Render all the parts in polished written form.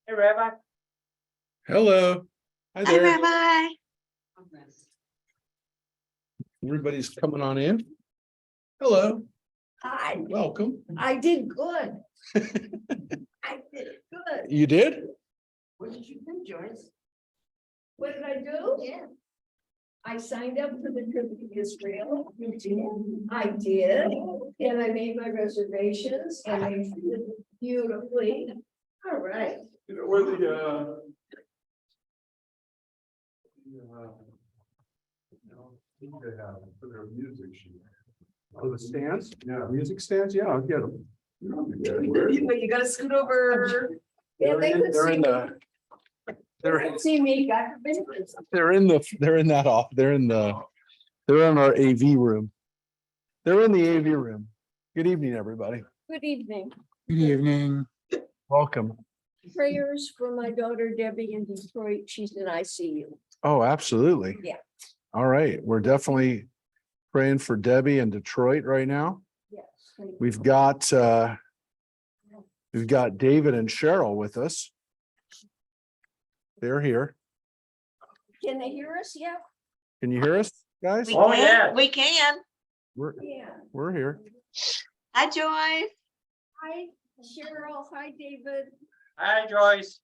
Hey, Rabbi. Hello. Hi Hi, there. Rabbi. Everybody's coming on in. Hello, Hi, welcome. I did good. I did good. You did? What did you do, Joyce? What did I do? Yeah. I signed up for the trip to Israel. You did? I did, and I made my reservations and I did it beautifully. All right. You know where for their music sheet. Oh, the stands? Yeah. Music stands? Yeah, I'll get them. You gotta scoot over. Yeah, they could They're see in me. the. See me, God forbid. They're in that off. They're in our AV room. They're in the AV room. Good evening, everybody. Good evening. Good evening. Welcome. Prayers for my daughter Debbie in Detroit. She's in ICU. Oh, absolutely. Yeah. All right, we're definitely praying for Debbie in Detroit right now. Yes. We've got David and Cheryl with us. They're here. Can they hear us yet? Can you hear us, guys? We Oh, can. yeah. We can. Yeah. We're here. Hi, Joy. Hi, Cheryl. Hi, David. Hi, Joyce.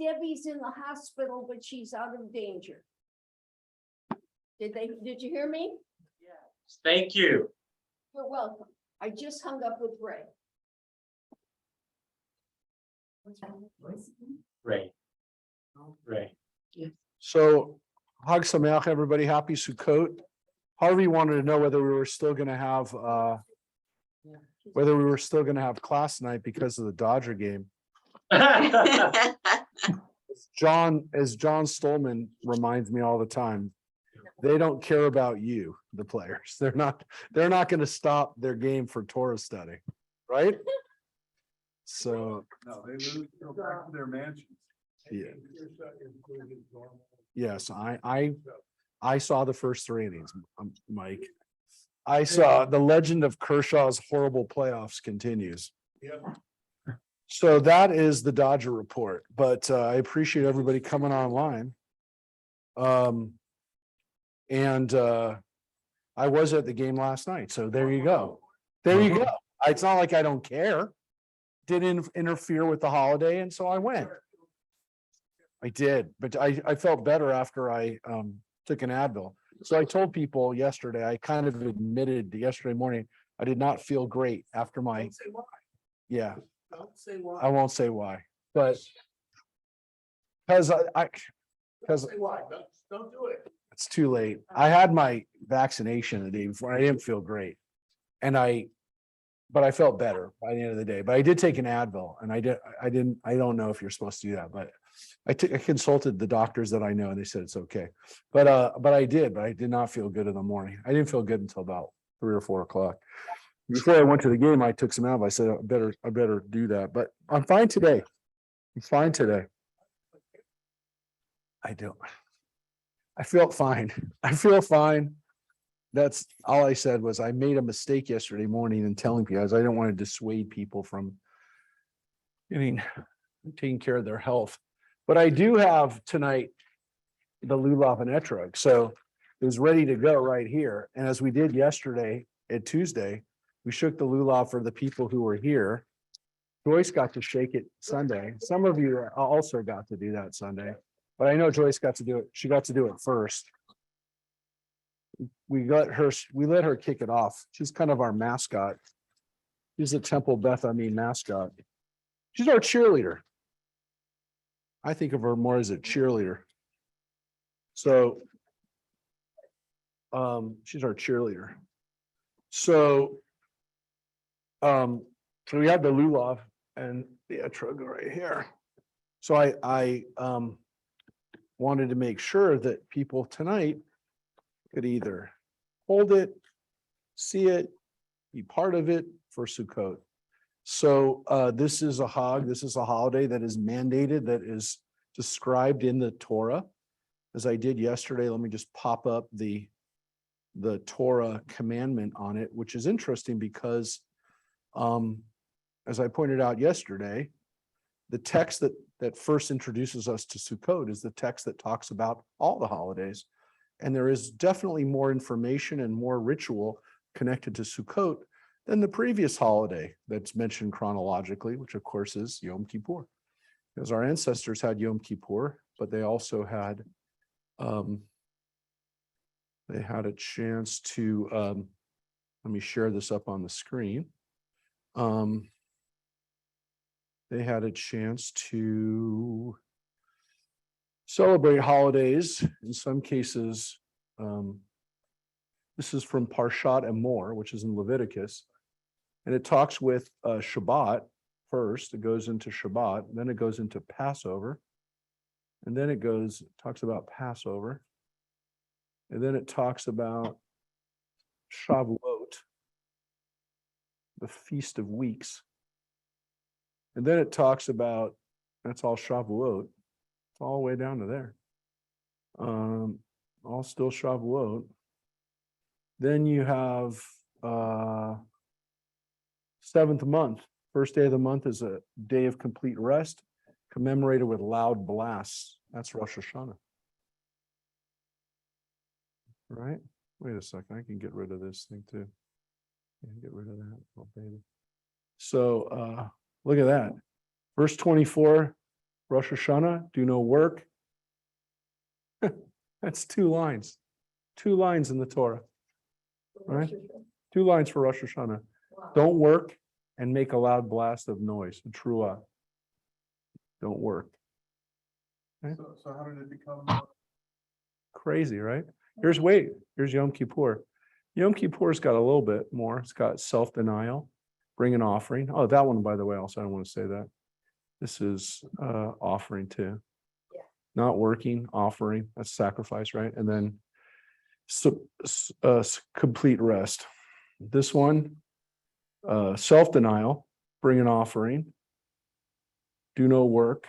Debbie's in the hospital, but she's out of danger. Did you hear me? Yes. Thank you. You're welcome. I just hung up with Ray. Ray. Ray. So, Hag Sameach, everybody. Happy Sukkot. Harvey wanted to know whether we were still going to have class tonight because of the Dodger game. As John Stolman reminds me all the time, they don't care about you, the players. They're not going to stop their game for Torah study, right? So. No, they lose, go back to their mansions. Yeah. Yes, I saw the first 3 innings, Mike. I saw the legend of Kershaw's horrible playoffs continues. Yeah. So that is the Dodger report, but I appreciate everybody coming online. And I was at the game last night, so there you go. There you go. It's not like I don't care. Didn't interfere with the holiday, and so I went. I did, but I felt better after I took an Advil. So I told people yesterday, I kind of admitted yesterday morning, I did not feel great after my, Don't say why. yeah, Don't say why. I won't say why, but because because Say why. Don't do it. it's too late. I had my vaccination the day before. I didn't feel great. But I felt better by the end of the day. But I did take an Advil and I don't know if you're supposed to do that, but I consulted the doctors that I know and they said it's okay. But I did not feel good in the morning. I didn't feel good until about 3 or 4 o'clock. Before I went to the game, I took some Advil. I said, I better do that, but I'm fine today. I'm fine today. I feel fine. I feel fine. That's all I said was I made a mistake yesterday morning in telling people, as I don't want to dissuade people from taking care of their health. But I do have tonight the lulav and etrog, so it was ready to go right here. And as we did yesterday at Tuesday, we shook the lulav for the people who were here. Joyce got to shake it Sunday. Some of you also got to do that Sunday, but I know Joyce got to do it. She got to do it first. We let her kick it off. She's kind of our mascot. She's a Temple Beth mascot. She's our cheerleader. I think of her more as a cheerleader. So she's our cheerleader. So we have the lulav and the etrog right here. So I wanted to make sure that people tonight could either hold it, see it, be part of it for Sukkot. So this is a holiday that is mandated, that is described in the Torah. As I did yesterday, let me just pop up the Torah commandment on it, which is interesting because as I pointed out yesterday, the text that first introduces us to Sukkot is the text that talks about all the holidays. And there is definitely more information and more ritual connected to Sukkot than the previous holiday that's mentioned chronologically, which of course is Yom Kippur. Because our ancestors had Yom Kippur, but they also had a chance to let me share this up on the screen. They had a chance to celebrate holidays. In some cases, this is from Parshat Emor, which is in Leviticus, and it talks with Shabbat first. It goes into Shabbat, then it goes into Passover, and then it talks about Passover, and then it talks about Shavuot, the Feast of Weeks. And then it talks about, that's all Shavuot. It's all the way down to there. All still Shavuot. Then you have seventh month. First day of the month is a day of complete rest, commemorated with loud blasts. That's Rosh Hashanah. Right? Wait a second. I can get rid of this thing too. Get rid of that. Oh, baby. So look at that. Verse 24, Rosh Hashanah, do no work. That's 2 lines. 2 lines in the Torah. Right? 2 lines for Rosh Hashanah. Wow. Don't work and make a loud blast of noise. A truah. Don't work. So how did it become? Crazy, right? Here's Yom Kippur. Yom Kippur's got a little bit more. It's got self-denial, bring an offering. Oh, that one, by the way, also I don't want to say that. This is offering too. Yeah. Not working, offering, that's sacrifice, right? And then complete rest. This one, self-denial, bring an offering, do no work,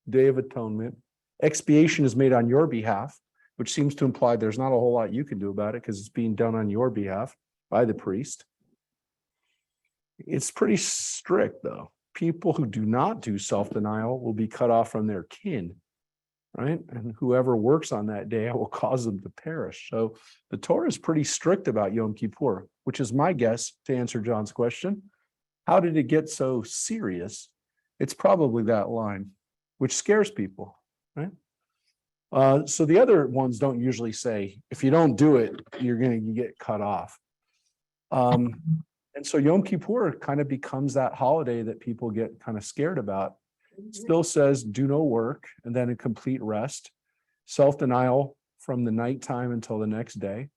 Day of Atonement. Expiation is made on your behalf, which seems to imply there's not a whole lot you can do about it because it's being done on your behalf by the priest. It's pretty strict, though. People who do not do self-denial will be cut off from their kin, right? And whoever works on that day, I will cause them to perish. So the Torah is pretty strict about Yom Kippur, which is my guess to answer John's question. How did it get so serious? It's probably that line, which scares people, right? So the other ones don't usually say, if you don't do it, you're going to get cut off. And so Yom Kippur kind of becomes that holiday that people get kind of scared about. It still says do no work and then a complete rest, self-denial from the nighttime until the next day.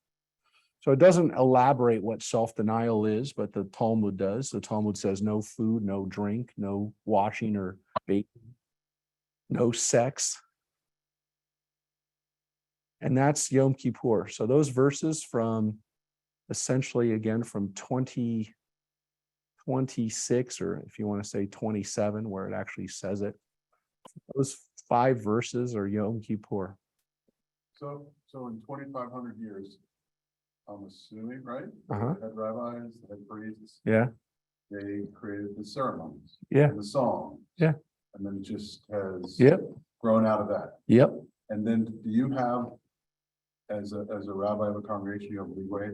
So it doesn't elaborate what self-denial is, but the Talmud does. The Talmud says no food, no drink, no washing or baking, no sex. And that's Yom Kippur. So those verses from essentially, again, from 26, or if you want to say 27, where it actually says it, those 5 verses are Yom Kippur. So in 2,500 years, I'm assuming, right? Uh-huh. The head rabbis, the head priests, Yeah. they created the ceremonies. Yeah. And the songs. Yeah. And then it just has Yep. grown out of that. Yep. And then do you have, as a rabbi of a congregation, you have leeway?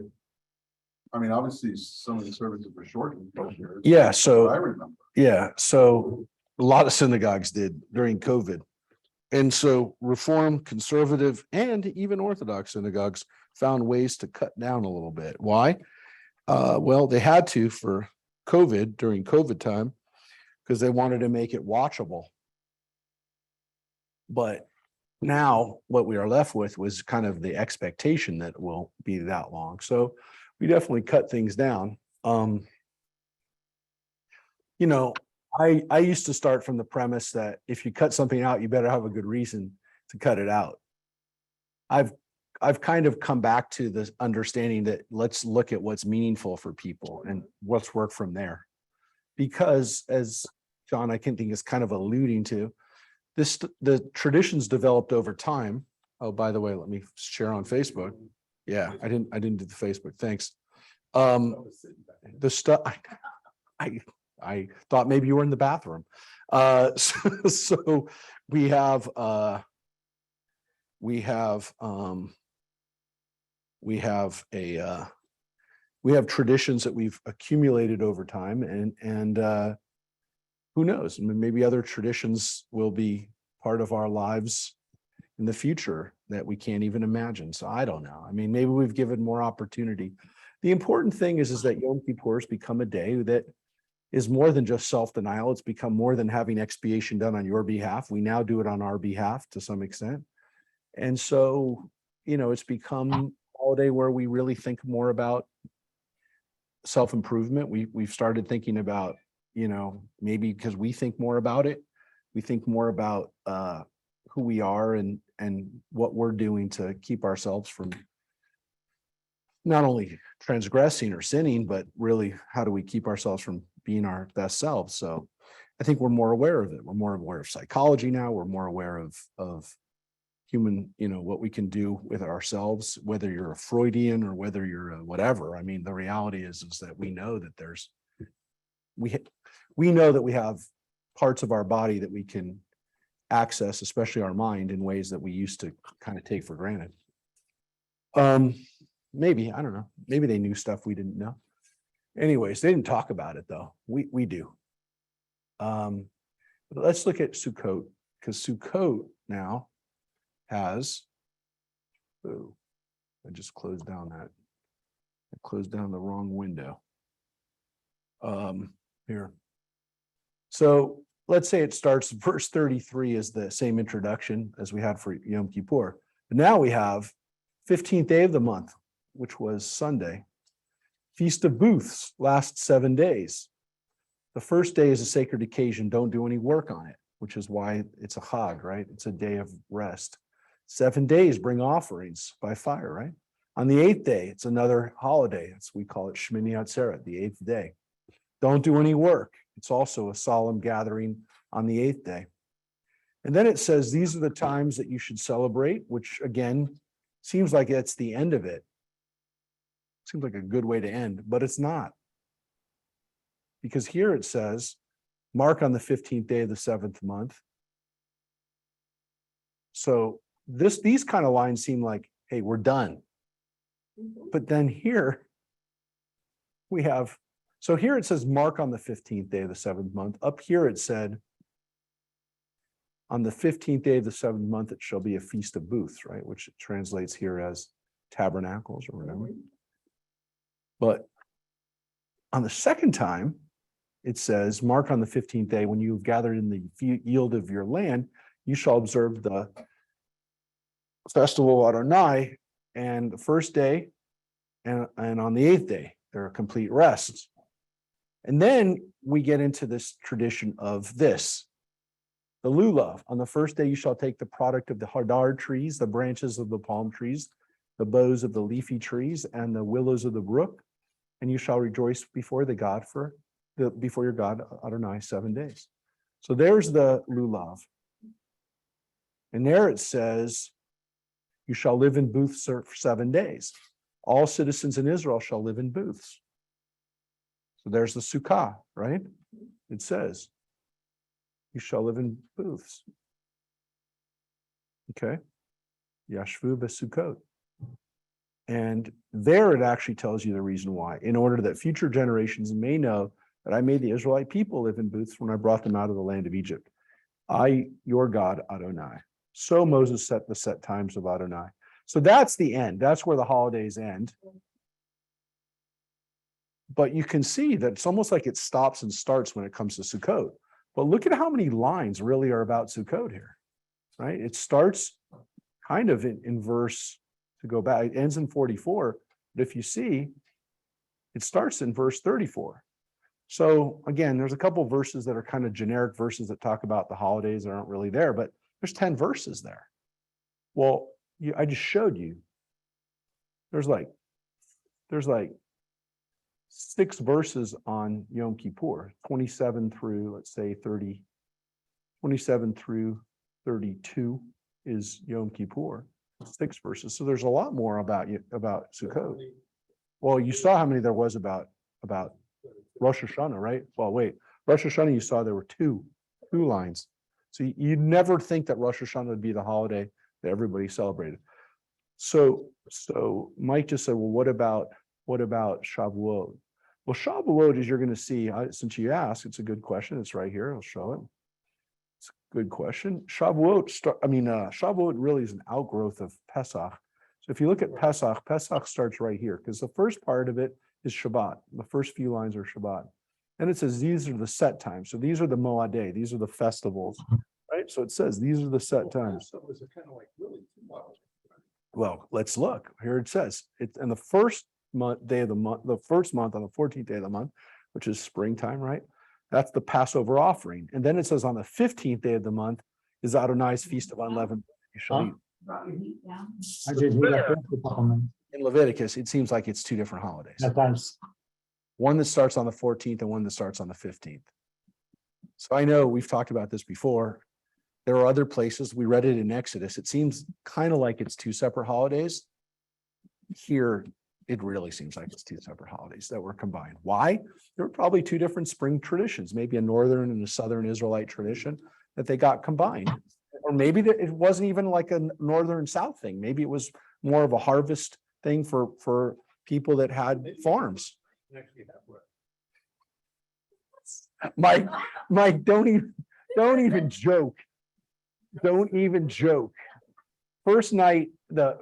I mean, obviously, some of the services were shortened this year. Yeah. I So, remember. yeah. So a lot of synagogues did during COVID. And so Reform, Conservative, and even Orthodox synagogues found ways to cut down a little bit. Why? Well, they had to for COVID, during COVID time, because they wanted to make it watchable. But now what we are left with was kind of the expectation that it will be that long. So we definitely cut things down. You know, I used to start from the premise that if you cut something out, you better have a good reason to cut it out. I've kind of come back to this understanding that let's look at what's meaningful for people and let's work from there. Because as John, I think is kind of alluding to, the traditions developed over time. Oh, by the way, let me share on Facebook. Yeah, I didn't do the Facebook. Thanks. The stuff I thought maybe you were in the bathroom. So we have we have traditions that we've accumulated over time, and who knows, maybe other traditions will be part of our lives in the future that we can't even imagine. So I don't know. I mean, maybe we've given more opportunity. The important thing is that Yom Kippur has become a day that is more than just self-denial. It's become more than having expiation done on your behalf. We now do it on our behalf to some extent. And so, it's become a holiday where we really think more about self-improvement. We've started thinking about, maybe because we think more about it, we think more about who we are and what we're doing to keep ourselves from not only transgressing or sinning, but really how do we keep ourselves from being our best selves. So I think we're more aware of it. We're more aware of psychology now. We're more aware of human, what we can do with ourselves, whether you're a Freudian or whether you're a whatever. I mean, the reality is that we know that we know that we have parts of our body that we can access, especially our mind, in ways that we used to kind of take for granted. Maybe, I don't know. Maybe they knew stuff we didn't know. Anyways, they didn't talk about it though. We do. But let's look at Sukkot, because Sukkot now has, I just closed down I closed down the wrong window. Here. So let's say it starts, verse 33 is the same introduction as we had for Yom Kippur. But now we have 15th day of the month, which was Sunday. Feast of Booths lasts 7 days. The first day is a sacred occasion. Don't do any work on it, which is why it's a Chag, right? It's a day of rest. 7 days bring offerings by fire, right? On the 8th day, it's another holiday. We call it Shmini Atzeret, the 8th day. Don't do any work. It's also a solemn gathering on the 8th day. And then it says, these are the times that you should celebrate, which again, seems like it's the end of it. Seems like a good way to end, but it's not. Because here it says, mark on the 15th day of the 7th month. So these kind of lines seem like, hey, we're done. But then here we have, so here it says, mark on the 15th day of the 7th month. Up here it said, on the 15th day of the 7th month, it shall be a feast of booths, right? Which translates here as tabernacles or whatever. But on the second time, it says, mark on the 15th day, when you've gathered in the yield of your land, you shall observe the festival of Adonai, and the first day and on the 8th day, they're a complete rest. And then we get into this tradition of this, the lulav. On the first day, you shall take the product of the hadar trees, the branches of the palm trees, the boughs of the leafy trees, and the willows of the brook, and you shall rejoice before before your God Adonai 7 days. So there's the lulav. And there it says, you shall live in booths for 7 days. All citizens in Israel shall live in booths. So there's the Sukkah, right? It says, you shall live in booths. Okay. Yashvu v'Sukkot. And there it actually tells you the reason why, in order that future generations may know that I made the Israelite people live in booths when I brought them out of the land of Egypt. I, your God, Adonai. So Moses set the set times of Adonai. So that's the end. That's where the holidays end. But you can see that it's almost like it stops and starts when it comes to Sukkot. But look at how many lines really are about Sukkot here, right? It starts kind of in verse, to go back, it ends in 44. But if you see, it starts in verse 34. So again, there's a couple verses that are kind of generic verses that talk about the holidays that aren't really there, but there's 10 verses there. Well, I just showed you. There's like 6 verses on Yom Kippur, 27 through, let's say 30, 27 through 32 is Yom Kippur, 6 verses. So there's a lot more about Sukkot. Well, you saw how many there was about Rosh Hashanah, right? Well, wait, Rosh Hashanah, you saw there were 2. 2 lines. So you'd never think that Rosh Hashanah would be the holiday that everybody celebrated. So Mike just said, well, what about Shavuot? Well, Shavuot, as you're going to see, since you asked, it's a good question. It's right here. I'll show it. It's a good question. Shavuot really is an outgrowth of Pesach. So if you look at Pesach, Pesach starts right here because the first part of it is Shabbat. The first few lines are Shabbat. And it says these are the set times. So these are the Moadeh. These are the festivals, right? So it says these are the set times. Well, let's look. Here it says it's in the first day of the month, the first month on the 14th day of the month, which is springtime, right? That's the Passover offering. And then it says on the 15th day of the month is Adonai's Feast of Unleavened. You shall eat. I just need a comment. In Leviticus, it seems like it's 2 different holidays. Sometimes. One that starts on the 14th and one that starts on the 15th. So I know we've talked about this before. There are other places. We read it in Exodus. It seems kind of like it's 2 separate holidays. Here, it really seems like it's 2 separate holidays that were combined. Why? There were probably 2 different spring traditions, maybe a northern and a southern Israelite tradition that they got combined. Or maybe it wasn't even like a northern south thing. Maybe it was more of a harvest thing for people that had farms. Mike, don't even joke. Don't even joke. First night, the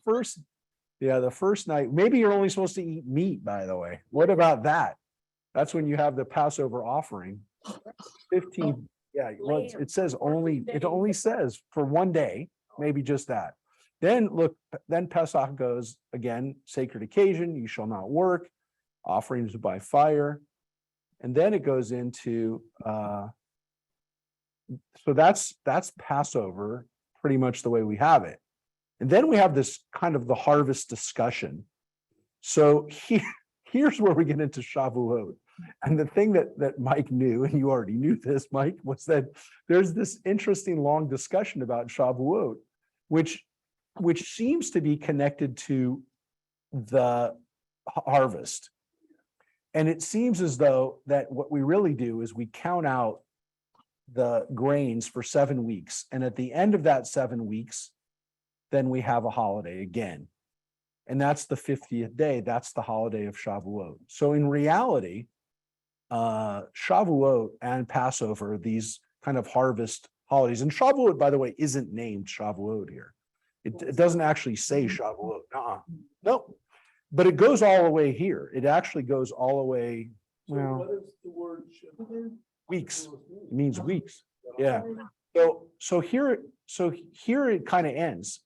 first night, maybe you're only supposed to eat meat, by the way. What about that? That's when you have the Passover offering. 15, yeah, well, it says it only says for 1 day, maybe just that. Then look, then Pesach goes again, sacred occasion, you shall not work, offerings by fire. And then it goes into, so that's Passover, pretty much the way we have it. And then we have this kind of the harvest discussion. So here's where we get into Shavuot. And the thing that Mike knew, and you already knew this, Mike, was that there's this interesting long discussion about Shavuot, which seems to be connected to the harvest. And it seems as though that what we really do is we count out the grains for 7 weeks. And at the end of that 7 weeks, then we have a holiday again. And that's the 50th day. That's the holiday of Shavuot. So in reality, Shavuot and Passover, these kind of harvest holidays, and Shavuot, by the way, isn't named Shavuot here. It doesn't actually say Shavuot. No, but it goes all the way here. It actually goes all the way. Well, what is the word? Weeks. It means weeks. Yeah. So here it kind of ends.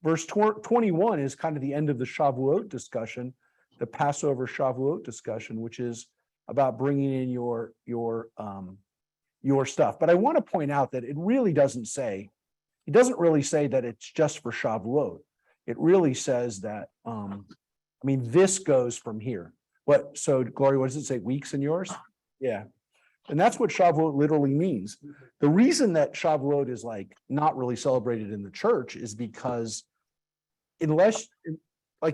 Verse 21 is kind of the end of the Shavuot discussion, the Passover Shavuot discussion, which is about bringing in your stuff. But I want to point out that it doesn't really say that it's just for Shavuot. It really says that, this goes from here. So Gloria, what does it say? Weeks in yours? Yeah. And that's what Shavuot literally means. The reason that Shavuot is like not really celebrated in the church is because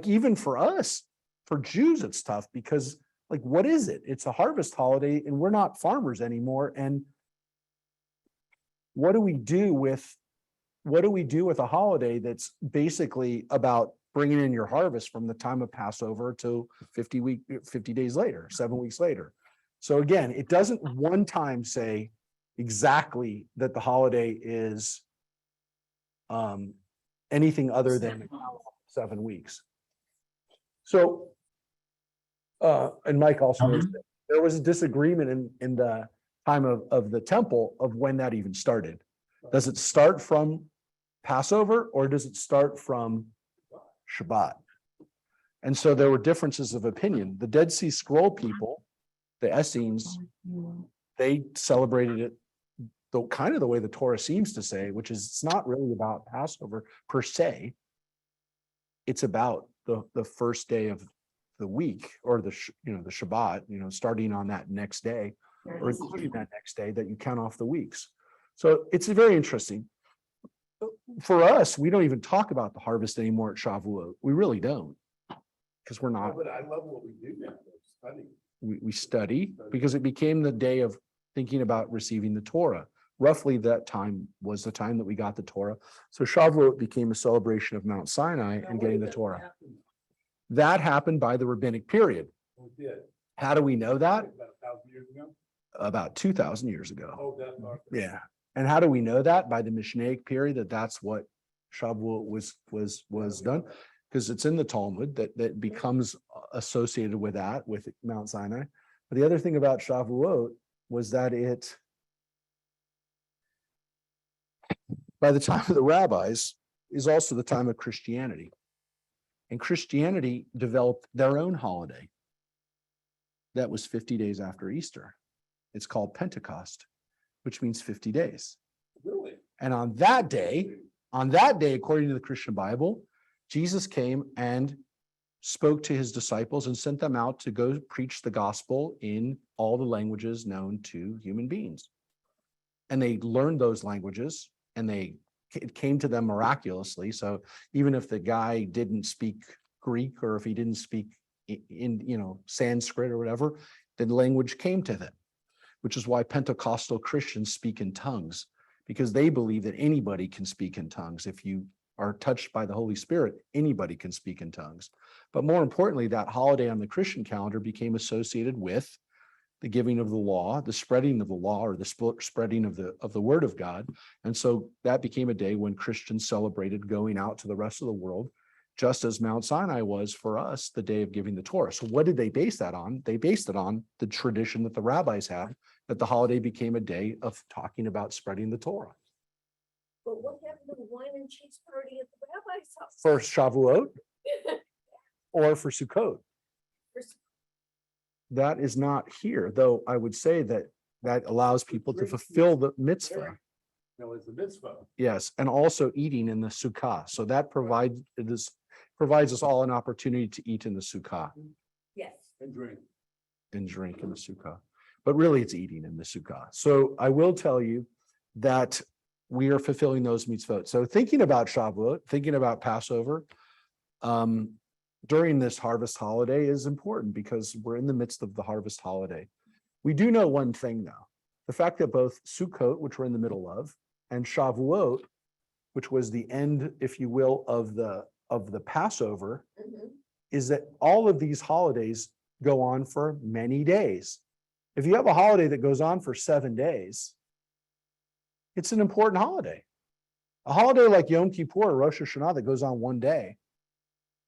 even for us, for Jews, it's tough because what is it? It's a harvest holiday and we're not farmers anymore. And what do we do with a holiday that's basically about bringing in your harvest from the time of Passover to 50 days later, 7 weeks later? So again, it doesn't one time say exactly that the holiday is anything other than 7 weeks. So, and Mike also knows that there was a disagreement in the time of the temple of when that even started. Does it start from Passover or does it start from Shabbat? And so there were differences of opinion. The Dead Sea Scroll people, the Essenes, they celebrated it the way the Torah seems to say, which is it's not really about Passover per se. It's about the first day of the week or the Shabbat, starting on that next day or including that next day that you count off the weeks. So it's very interesting. For us, we don't even talk about the harvest anymore at Shavuot. We really don't, because we're not. But I love what we do now. Study. We study because it became the day of thinking about receiving the Torah. Roughly that time was the time that we got the Torah. So Shavuot became a celebration of Mount Sinai and getting the Torah. That happened by the rabbinic period. How do we know that? About 2,000 years ago. Yeah. And how do we know that? By the Mishnaic period, that's what Shavuot was done. Because it's in the Talmud that becomes associated with that, with Mount Sinai. But the other thing about Shavuot was that it, by the time of the rabbis, is also the time of Christianity. And Christianity developed their own holiday. That was 50 days after Easter. It's called Pentecost, which means 50 days. Really? And on that day, according to the Christian Bible, Jesus came and spoke to his disciples and sent them out to go preach the gospel in all the languages known to human beings. And they learned those languages and it came to them miraculously. So even if the guy didn't speak Greek or if he didn't speak in Sanskrit or whatever, the language came to them, which is why Pentecostal Christians speak in tongues, because they believe that anybody can speak in tongues. If you are touched by the Holy Spirit, anybody can speak in tongues. But more importantly, that holiday on the Christian calendar became associated with the giving of the law, the spreading of the law, or the spreading of the word of God. And so that became a day when Christians celebrated going out to the rest of the world, just as Mount Sinai was for us, the day of giving the Torah. So what did they base that on? They based it on the tradition that the rabbis had, that the holiday became a day of talking about spreading the Torah. But what happened to the wine and cheese party at the rabbi's house? For Shavuot or for Sukkot? That is not here, though I would say that allows people to fulfill the mitzvah. No, it's a mitzvah. Yes, and also eating in the sukkah. So that provides us all an opportunity to eat in the sukkah Yes. And drink. and drink in the sukkah. But really it's eating in the sukkah. So I will tell you that we are fulfilling those mitzvot. So thinking about Shavuot, thinking about Passover, during this harvest holiday is important because we're in the midst of the harvest holiday. We do know one thing though, the fact that both Sukkot, which we're in the middle of, and Shavuot, which was the end, if you will, of the Passover, is that all of these holidays go on for many days. If you have a holiday that goes on for 7 days, it's an important holiday. A holiday like Yom Kippur or Rosh Hashanah that goes on 1 day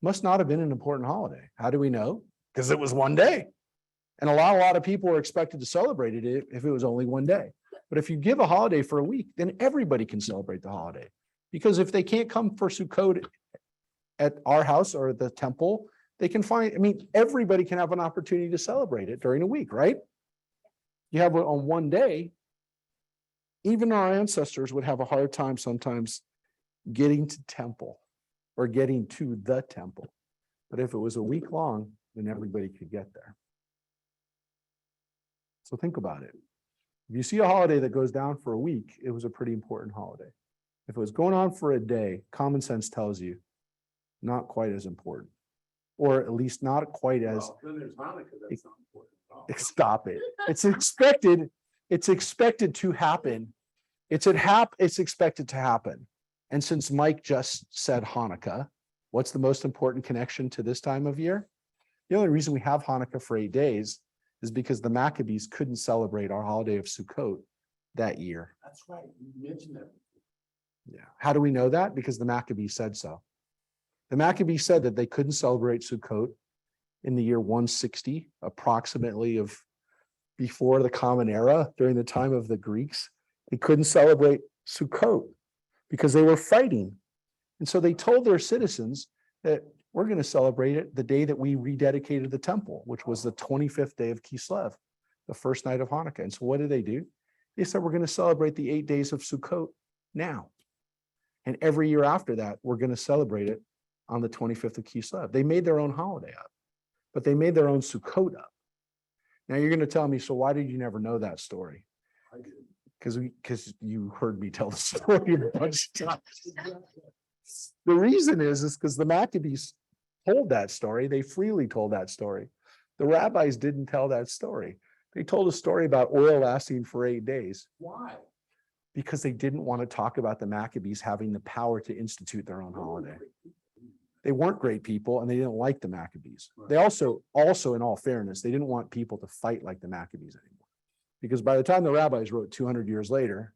must not have been an important holiday. How do we know? Because it was 1 day. And a lot of people were expected to celebrate it if it was only 1 day. But if you give a holiday for a week, then everybody can celebrate the holiday. Because if they can't come for Sukkot at our house or the temple, they can everybody can have an opportunity to celebrate it during a week, right? You have it on 1 day. Even our ancestors would have a hard time sometimes getting to temple or getting to the temple. But if it was a week long, then everybody could get there. So think about it. If you see a holiday that goes down for a week, it was a pretty important holiday. If it was going on for a day, common sense tells you not quite as important, or at least not quite as. Then there's Hanukkah, that's not important at all. Stop it. It's expected. It's expected to happen. It's expected to happen. And since Mike just said Hanukkah, what's the most important connection to this time of year? The only reason we have Hanukkah for 8 days is because the Maccabees couldn't celebrate our holiday of Sukkot that year. That's right, you mentioned that. Yeah. How do we know that? Because the Maccabees said so. The Maccabees said that they couldn't celebrate Sukkot in the year 160, approximately of before the Common Era, during the time of the Greeks. They couldn't celebrate Sukkot because they were fighting. And so they told their citizens that we're going to celebrate it the day that we rededicated the temple, which was the 25th day of Kislev, the first night of Hanukkah. And so what did? They said, we're going to celebrate the 8 days of Sukkot now. And every year after that, we're going to celebrate it on the 25th of Kislev. They made their own holiday up, but they made their own Sukkot up. Now you're going to tell me, so why did you never know that story? I did. Because you heard me tell the story a bunch of times. The reason is because the Maccabees told that story. They freely told that story. The rabbis didn't tell that story. They told a story about oil lasting for 8 days Why? because they didn't want to talk about the Maccabees having the power to institute their own holiday. They weren't great people and they didn't like the Maccabees. They also, in all fairness, they didn't want people to fight like the Maccabees anymore. Because by the time the rabbis wrote 200 years later,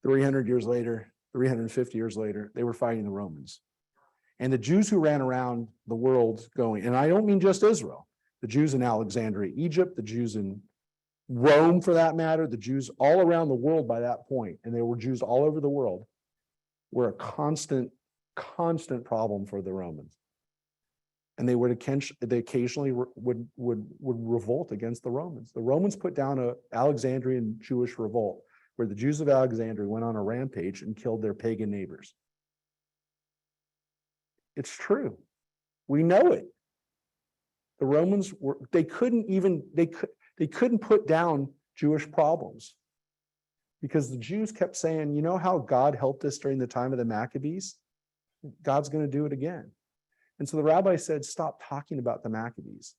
300 years later, 350 years later, they were fighting the Romans. And the Jews who ran around the world going, and I don't mean just Israel, the Jews in Alexandria, Egypt, the Jews in Rome for that matter, the Jews all around the world by that point, and there were Jews all over the world, were a constant problem for the Romans. And they occasionally would revolt against the Romans. The Romans put down an Alexandrian Jewish revolt where the Jews of Alexandria went on a rampage and killed their pagan neighbors. It's true. We know it. The Romans they couldn't put down Jewish problems because the Jews kept saying, you know how God helped us during the time of the Maccabees? God's going to do it again. And so the rabbi said, stop talking about the Maccabees.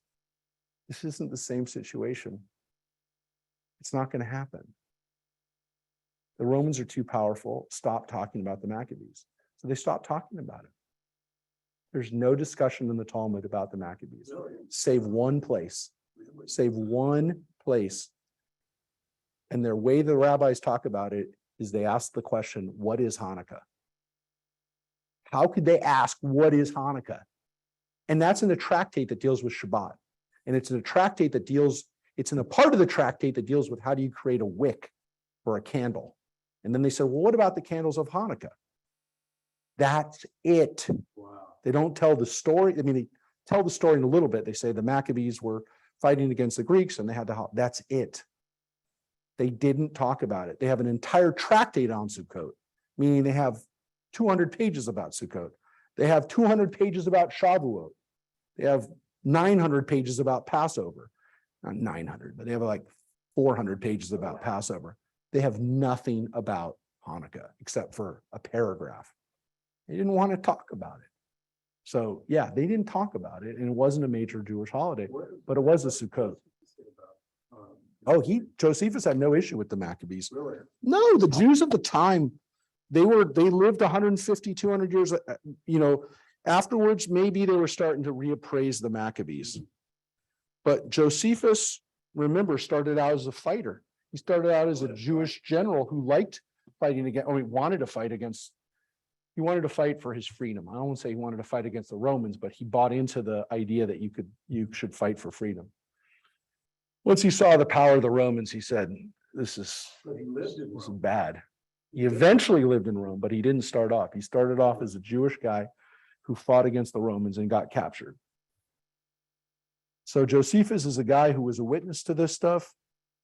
This isn't the same situation. It's not going to happen. The Romans are too powerful. Stop talking about the Maccabees. So they stopped talking about it. There's no discussion in the Talmud about the Maccabees, save one place. Save one place. And their way the rabbis talk about it is they ask the question, what is Hanukkah? How could they ask, what is Hanukkah? And that's in a tractate that deals with Shabbat. And it's in a tractate that it's in a part of the tractate that deals with how do you create a wick for a candle. And then they said, well, what about the candles of Hanukkah? That's it. Wow. They don't tell the story. I mean, they tell the story in a little bit. They say the Maccabees were fighting against the Greeks and they had to, that's it. They didn't talk about it. They have an entire tractate on Sukkot, meaning they have 200 pages about Sukkot. They have 200 pages about Shavuot. They have 900 pages about Passover. Not 900, but they have like 400 pages about Passover. They have nothing about Hanukkah except for a paragraph. They didn't want to talk about it. So yeah, they didn't talk about it and it wasn't a major Jewish holiday, but it was a Sukkot. Oh, Josephus had no issue with the Maccabees. Really? No, the Jews of the time, they lived 150, 200 years, afterwards, maybe they were starting to reappraise the Maccabees. But Josephus, remember, started out as a fighter. He started out as a Jewish general who liked fighting against, or he wanted to fight for his freedom. I don't want to say he wanted to fight against the Romans, but he bought into the idea that you should fight for freedom. Once he saw the power of the Romans, he said, this is bad. He eventually lived in Rome, but he didn't start off. He started off as a Jewish guy who fought against the Romans and got captured. So Josephus is a guy who was a witness to this stuff.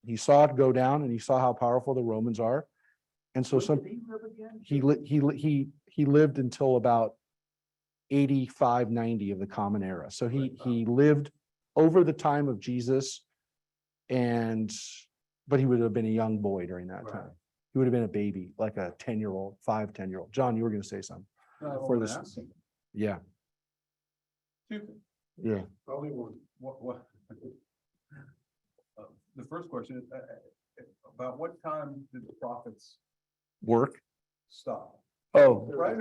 He saw it go down and he saw how powerful the Romans are. And so he lived until about 85, 90 of the Common Era. So he lived over the time of Jesus, but he would have been a young boy during that time. He would have been a baby, like a 10-year-old, 10-year-old. John, you were going to say something for this. Yeah. Yeah. Probably one. What? The first question is about what time did the prophets Work. stop? Oh, Right.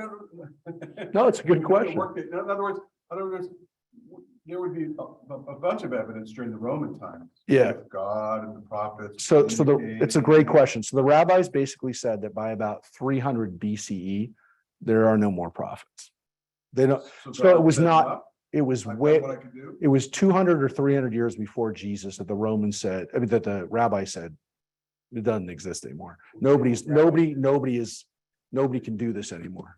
no, it's a good question. In other words, there would be a bunch of evidence during the Roman times. Yeah. With God and the prophets. It's a great question. So the rabbis basically said that by about 300 BCE, there are no more prophets. They don't. So it was not. It was way. What I could do. It was 200 or 300 years before Jesus that the Romans said. I mean, that the rabbi said, it doesn't exist anymore. Nobody can do this anymore.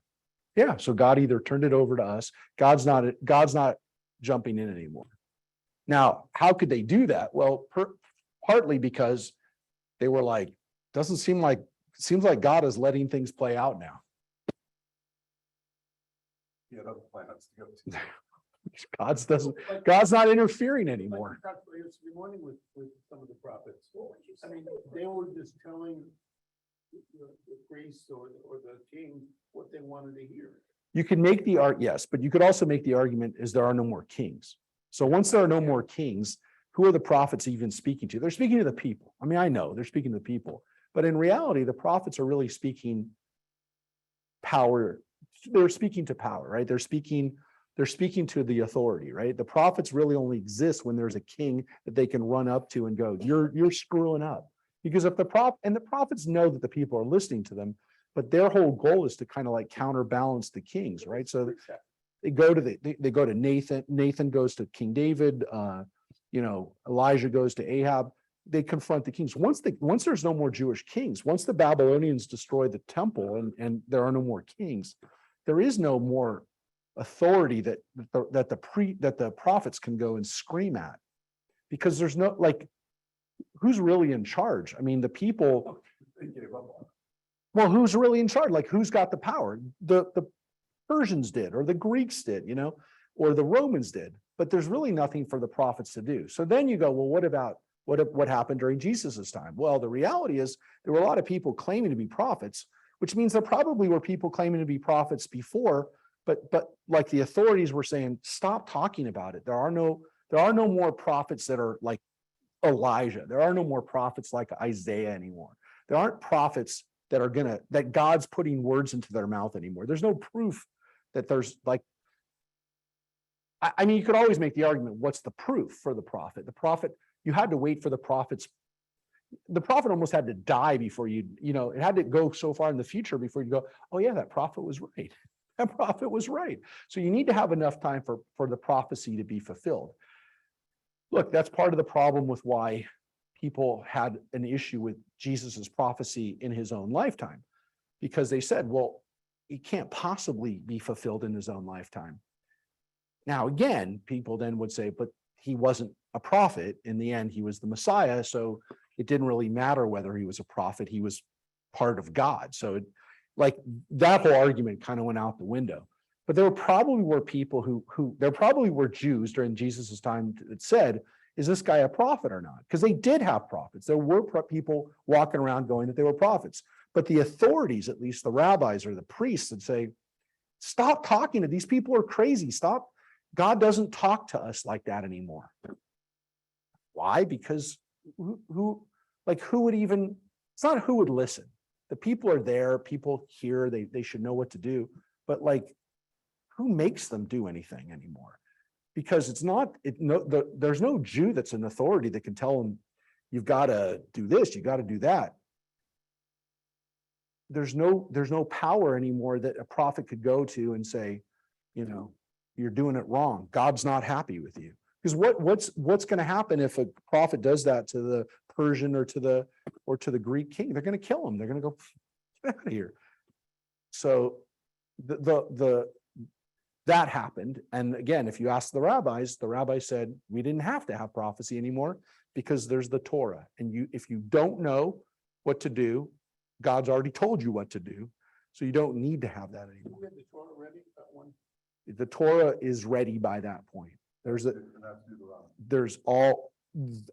Yeah. So God either turned it over to us. God's not jumping in anymore. Now, how could they do that? Well, partly because they were like, seems like God is letting things play out now. Yeah, other planets to go to. God's not interfering anymore. That's what he was reminding with some of the prophets. I mean, they were just telling the priest or the king what they wanted to hear. You can make the yes, but you could also make the argument is there are no more kings. So once there are no more kings, who are the prophets even speaking to? They're speaking to the people. I mean, I know they're speaking to the people, but in reality, the prophets are really speaking power. They're speaking to power, right? They're speaking to the authority, right? The prophets really only exist when there's a king that they can run up to and go, you're screwing up. Because if the prophets know that the people are listening to them, but their whole goal is to kind of like counterbalance the kings, right? So they go to Nathan. Nathan goes to King David. Elijah goes to Ahab. They confront the kings. Once there's no more Jewish kings, once the Babylonians destroy the temple and there are no more kings, there is no more authority that the prophets can go and scream at, because there's no, like, who's really in charge? I mean, the people. Well, who's really in charge? Like, who's got the power? The Persians did, or the Greeks did, or the Romans did, but there's really nothing for the prophets to do. So then you go, well, what about what happened during Jesus's time? Well, the reality is there were a lot of people claiming to be prophets, which means there probably were people claiming to be prophets before, but like the authorities were saying, stop talking about it. There are no more prophets that are like Elijah. There are no more prophets like Isaiah anymore. There aren't prophets that God's putting words into their mouth anymore. There's no proof that there's like, I mean, you could always make the argument, what's the proof for the prophet? The prophet, you had to wait for the prophet almost had to die before it had to go so far in the future before you go, oh yeah, that prophet was right. That prophet was right. So you need to have enough time for the prophecy to be fulfilled. Look, that's part of the problem with why people had an issue with Jesus's prophecy in his own lifetime, because they said, well, it can't possibly be fulfilled in his own lifetime. Now, again, people then would say, but he wasn't a prophet. In the end, he was the Messiah. So it didn't really matter whether he was a prophet. He was part of God. So that whole argument kind of went out the window. But there probably were people there probably were Jews during Jesus's time that said, is this guy a prophet or not? Because they did have prophets. There were people walking around going that they were prophets. But the authorities, at least the rabbis or the priests, would say, stop talking to these people are crazy. Stop. God doesn't talk to us like that anymore. Why? Because who would even, it's not who would listen. The people are there, people hear, they should know what to do. But who makes them do anything anymore? Because there's no Jew that's an authority that can tell them, you've got to do this, you got to do that. There's no power anymore that a prophet could go to and say, you're doing it wrong. God's not happy with you. Because what's going to happen if a prophet does that to the Persian or to the Greek king? They're going to kill him. They're going to go, get out of here. So that happened. And again, if you ask the rabbis said, we didn't have to have prophecy anymore because there's the Torah. And if you don't know what to do, God's already told you what to do. So you don't need to have that anymore. We had the Torah ready, that one. The Torah is ready by that point. There's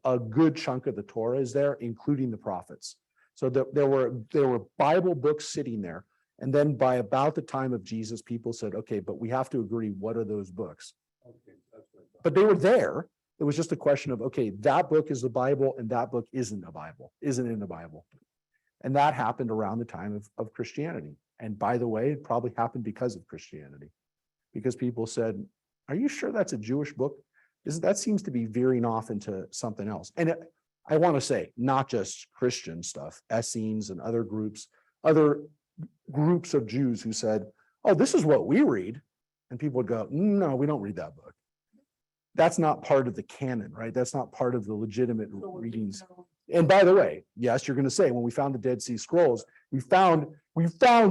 a good chunk of the Torah is there, including the prophets. So there were Bible books sitting there. And then by about the time of Jesus, people said, okay, but we have to agree, what are those books? Okay, that's what I thought. But they were there. It was just a question of, okay, that book is the Bible and that book isn't in the Bible. And that happened around the time of Christianity. And by the way, it probably happened because of Christianity. Because people said, are you sure that's a Jewish book? That seems to be veering off into something else. And I want to say, not just Christian stuff, Essenes and other groups of Jews who said, oh, this is what we read. And people would go, no, we don't read that book. That's not part of the canon, right? That's not part of the legitimate readings. And by the way, yes, you're going to say, when we found the Dead Sea Scrolls, we found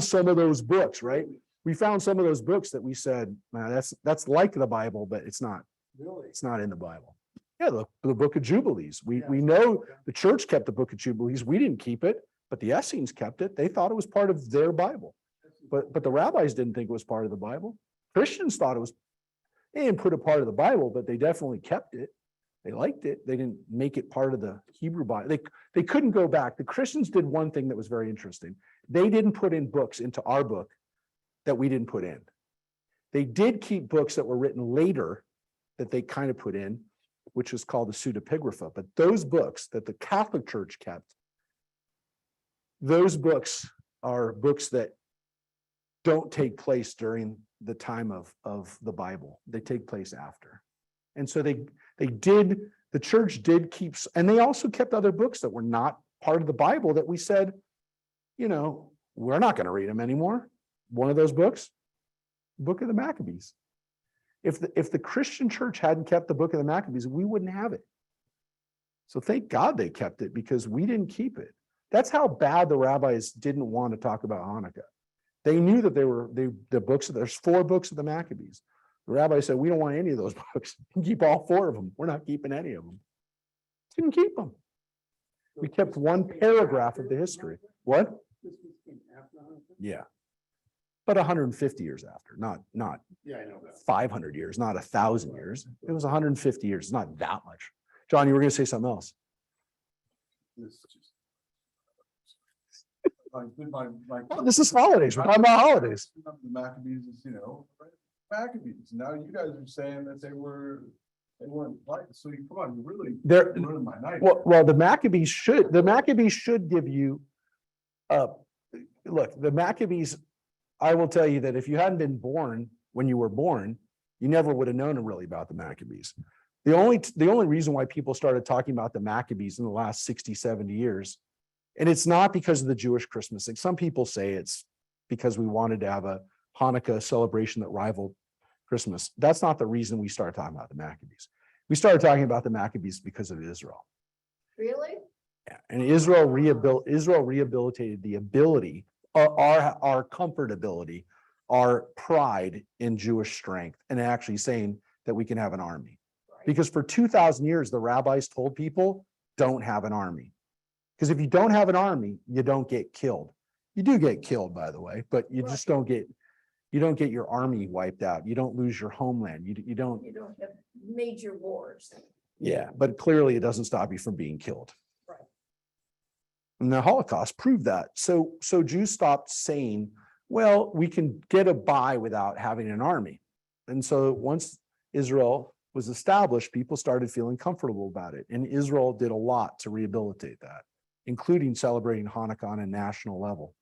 some of those books, right? We found some of those books that we said, man, that's like the Bible, but it's not. Really? It's not in the Bible. Yeah, the book of Jubilees. We know the church kept the book of Jubilees. We didn't keep it, but the Essenes kept it. They thought it was part of their Bible. But the rabbis didn't think it was part of the Bible. Christians thought it was, they didn't put it part of the Bible, but they definitely kept it. They liked it. They didn't make it part of the Hebrew Bible. They couldn't go back. The Christians did one thing that was very interesting. They didn't put in books into our book that we didn't put in. They did keep books that were written later that they kind of put in, which is called the pseudepigrapha. But those books that the Catholic Church kept, those books are books that don't take place during the time of the Bible. They take place after. And so the church did keep, and they also kept other books that were not part of the Bible that we said, we're not going to read them anymore. One of those books, Book of the Maccabees. If the Christian church hadn't kept the Book of the Maccabees, we wouldn't have it. So thank God they kept it, because we didn't keep it. That's how bad the rabbis didn't want to talk about Hanukkah. They knew that the books, there's 4 books of the Maccabees. The rabbi said, we don't want any of those books. Keep all 4 of them. We're not keeping any of them. Didn't keep them. We kept one paragraph of the history. What? Yeah. But 150 years after, not Yeah, I know that. 500 years, not 1,000 years. It was 150 years. It's not that much. John, you were going to say something else. Oh, this is holidays. We're talking about holidays. The Maccabees is, Maccabees. Now you guys are saying that they weren't right. So come on, you really ruined my night. Well, the Maccabees should give you, look, the Maccabees, I will tell you that if you hadn't been born when you were born, you never would have known really about the Maccabees. The only reason why people started talking about the Maccabees in the last 60, 70 years, and it's not because of the Jewish Christmas. Like some people say it's because we wanted to have a Hanukkah celebration that rivaled Christmas. That's not the reason we started talking about the Maccabees. We started talking about the Maccabees because of Israel. Really? Yeah. And Israel rehabilitated the ability, our comfortability, our pride in Jewish strength, and actually saying that we can have an army. Because for 2,000 years, the rabbis told people, don't have an army. Because if you don't have an army, you don't get killed. You do get killed, by the way, but you just don't get your army wiped out. You don't lose your homeland. You don't have major wars. Yeah, but clearly it doesn't stop you from being killed. Right. And the Holocaust proved that. So Jews stopped saying, well, we can get by without having an army. And so once Israel was established, people started feeling comfortable about it. And Israel did a lot to rehabilitate that, including celebrating Hanukkah on a national level.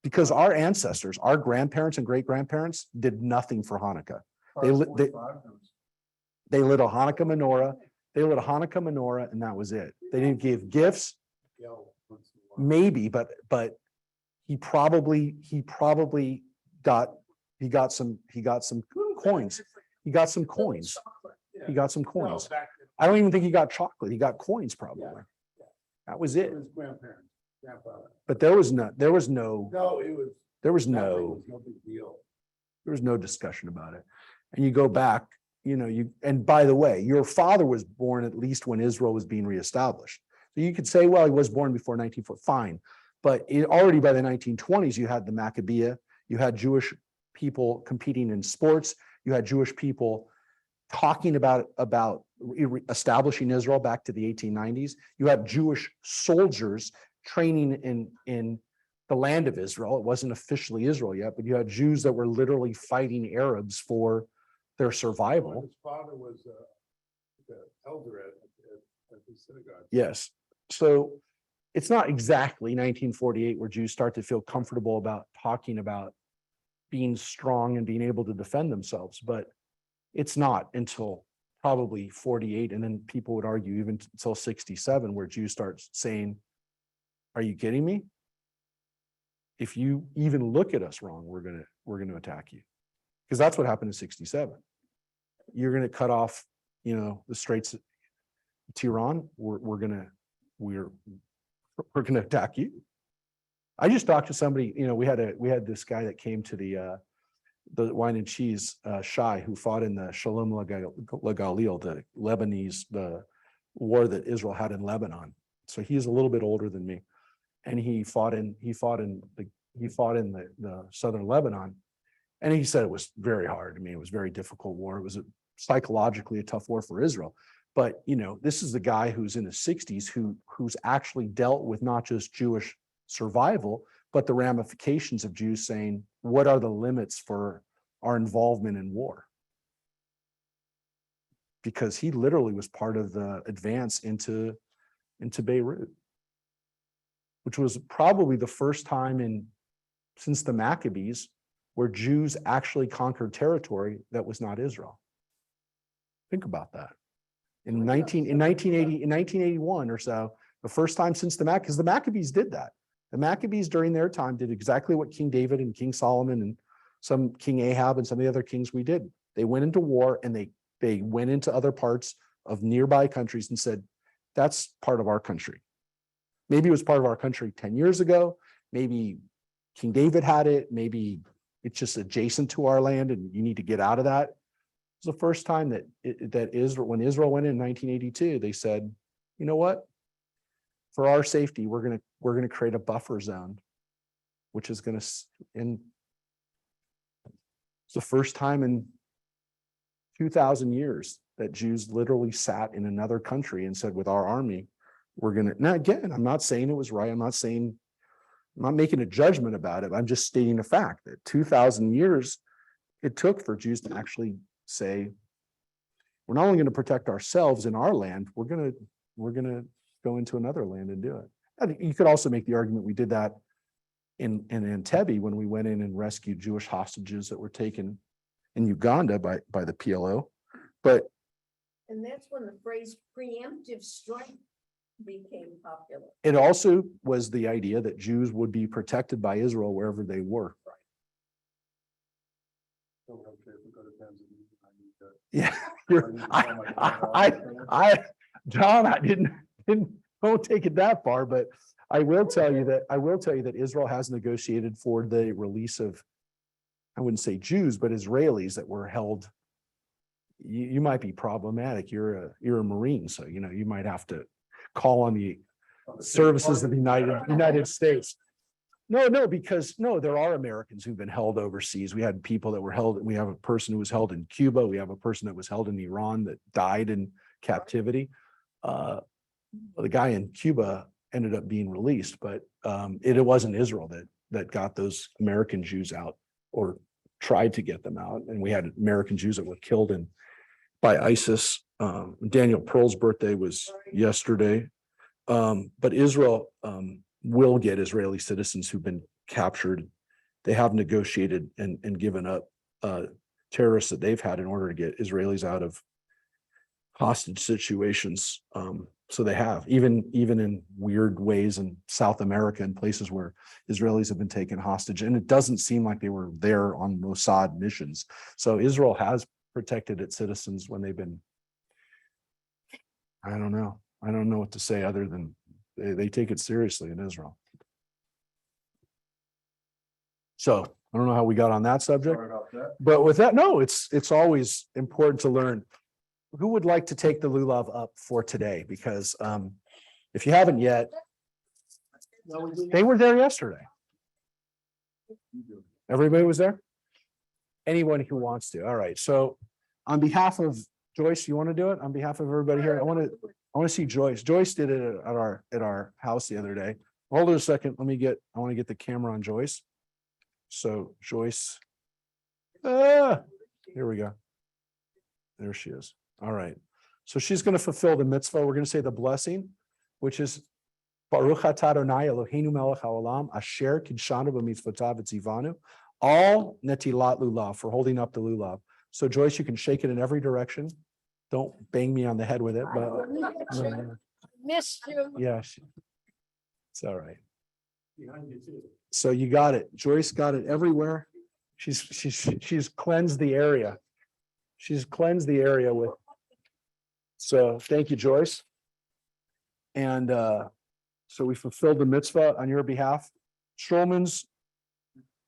Because our ancestors, our grandparents and great-grandparents did nothing for Hanukkah. They lit a Hanukkah menorah. They lit a Hanukkah menorah, and that was it. They didn't give gifts, maybe, but he probably got some coins. He got some coins. He got some coins. I don't even think he got chocolate. He got coins probably. That was it. His grandparents, grandfather. But there was no No, it was no big deal. discussion about it. And you go back, and by the way, your father was born at least when Israel was being reestablished. So you could say, well, he was born before 1940, fine. But already by the 1920s, you had the Maccabeah, you had Jewish people competing in sports, you had Jewish people talking about establishing Israel back to the 1890s. You had Jewish soldiers training in the land of Israel. It wasn't officially Israel yet, but you had Jews that were literally fighting Arabs for their survival. His father was the elder at the synagogue. Yes. So it's not exactly 1948 where Jews start to feel comfortable about talking about being strong and being able to defend themselves, but it's not until probably 48, and then people would argue even until 67, where Jews start saying, are you kidding me? If you even look at us wrong, we're gonna attack you. Because that's what happened in 67. You're gonna cut off, the Straits of Tiran. We're gonna attack you. I just talked to somebody, we had this guy that came to the wine and cheese Shai, who fought in the Shalom Lagalil, the Lebanese, the war that Israel had in Lebanon. So he's a little bit older than me, and he fought in the southern Lebanon, and he said it was very hard. I mean, it was a very difficult war. It was psychologically a tough war for Israel. But this is the guy who's in his 60s who's actually dealt with not just Jewish survival, but the ramifications of Jews saying, what are the limits for our involvement in war? because he literally was part of the advance into Beirut, which was probably the first time since the Maccabees where Jews actually conquered territory that was not Israel. Think about that. In 1981 or so, the first time since because the Maccabees did that. The Maccabees during their time did exactly what King David and King Solomon and some King Ahab and some of the other kings we did. They went into war and they went into other parts of nearby countries and said, that's part of our country. Maybe it was part of our country 10 years ago. Maybe King David had it. Maybe it's just adjacent to our land and you need to get out of that. It was the first time that Israel, when Israel went in 1982, they said, you know what? For our safety, we're gonna create a buffer zone, which is gonna it's the first time in 2,000 years that Jews literally sat in another country and said, with our army, we're gonna. Now again, I'm not saying it was right. I'm not making a judgment about it. I'm just stating a fact that 2,000 years it took for Jews to actually say, we're not only going to protect ourselves in our land, we're going to go into another land and do it. And you could also make the argument we did that in Entebbe when we went in and rescued Jewish hostages that were taken in Uganda by the PLO. And that's when the phrase preemptive strike became popular. It also was the idea that Jews would be protected by Israel wherever they were. Yeah, John, I don't take it that far, but I will tell you that Israel has negotiated for the release of, I wouldn't say Jews, but Israelis that were held. You might be problematic. You're a Marine, so you might have to call on the services of the United States. No, because there are Americans who've been held overseas. We had people that were held. We have a person who was held in Cuba. We have a person that was held in Iran that died in captivity. The guy in Cuba ended up being released, but it wasn't Israel that got those American Jews out or tried to get them out. And we had American Jews that were killed by ISIS. Daniel Pearl's birthday was yesterday. But Israel will get Israeli citizens who've been captured. They have negotiated and given up terrorists that they've had in order to get Israelis out of hostage situations. So they have, even in weird ways in South America and places where Israelis have been taken hostage. And it doesn't seem like they were there on Mossad missions. So Israel has protected its citizens when they've been, I don't know what to say other than they take it seriously in Israel. So I don't know how we got on that subject, but with that, no, it's always important to learn. Who would like to take the lulav up for today? Because if you haven't yet, they were there yesterday. Everybody was there? Anyone who wants to. All right. So on behalf of Joyce, you want to do it? On behalf of everybody here, I want to see Joyce. Joyce did it at our house the other day. Hold it a second. I want to get the camera on Joyce. So Joyce, here we go. There she is. All right. So she's going to fulfill the mitzvah. We're going to say the blessing, which is Baruch atah Adonai Eloheinu melech haolam asher kidshanu b'mitzvotav v'tzivanu all netilat lulav, for holding up the lulav. So Joyce, you can shake it in every direction. Don't bang me on the head with it, but Missed you. yeah, it's all right. So you got it. Joyce got it everywhere. She's cleansed the area. She's cleansed the area with. So thank you, Joyce. And so we fulfilled the mitzvah on your behalf. Strowman's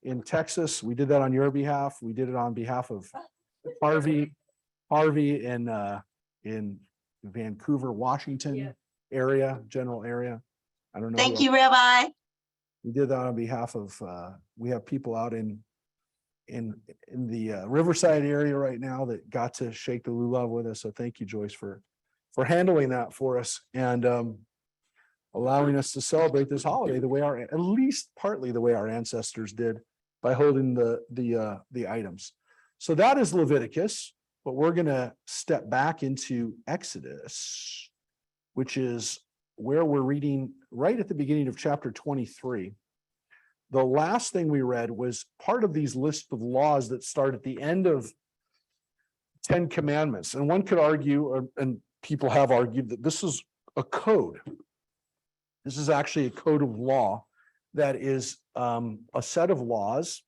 in Texas, we did that on your behalf. We did it on behalf of Harvey in Vancouver, Washington area, general area. I don't know. Thank you, Rabbi. We did that on behalf of, we have people out in the Riverside area right now that got to shake the lulav with us. So thank you, Joyce, for handling that for us and allowing us to celebrate this holiday the way at least partly the way our ancestors did by holding the items. So that is Leviticus. but we're gonna step back into Exodus, which is where we're reading right at the beginning of chapter 23. The last thing we read was part of these list of laws that start at the end of 10 Commandments. And one could argue, and people have argued, that this is a code. This is actually a code of law that is a set of laws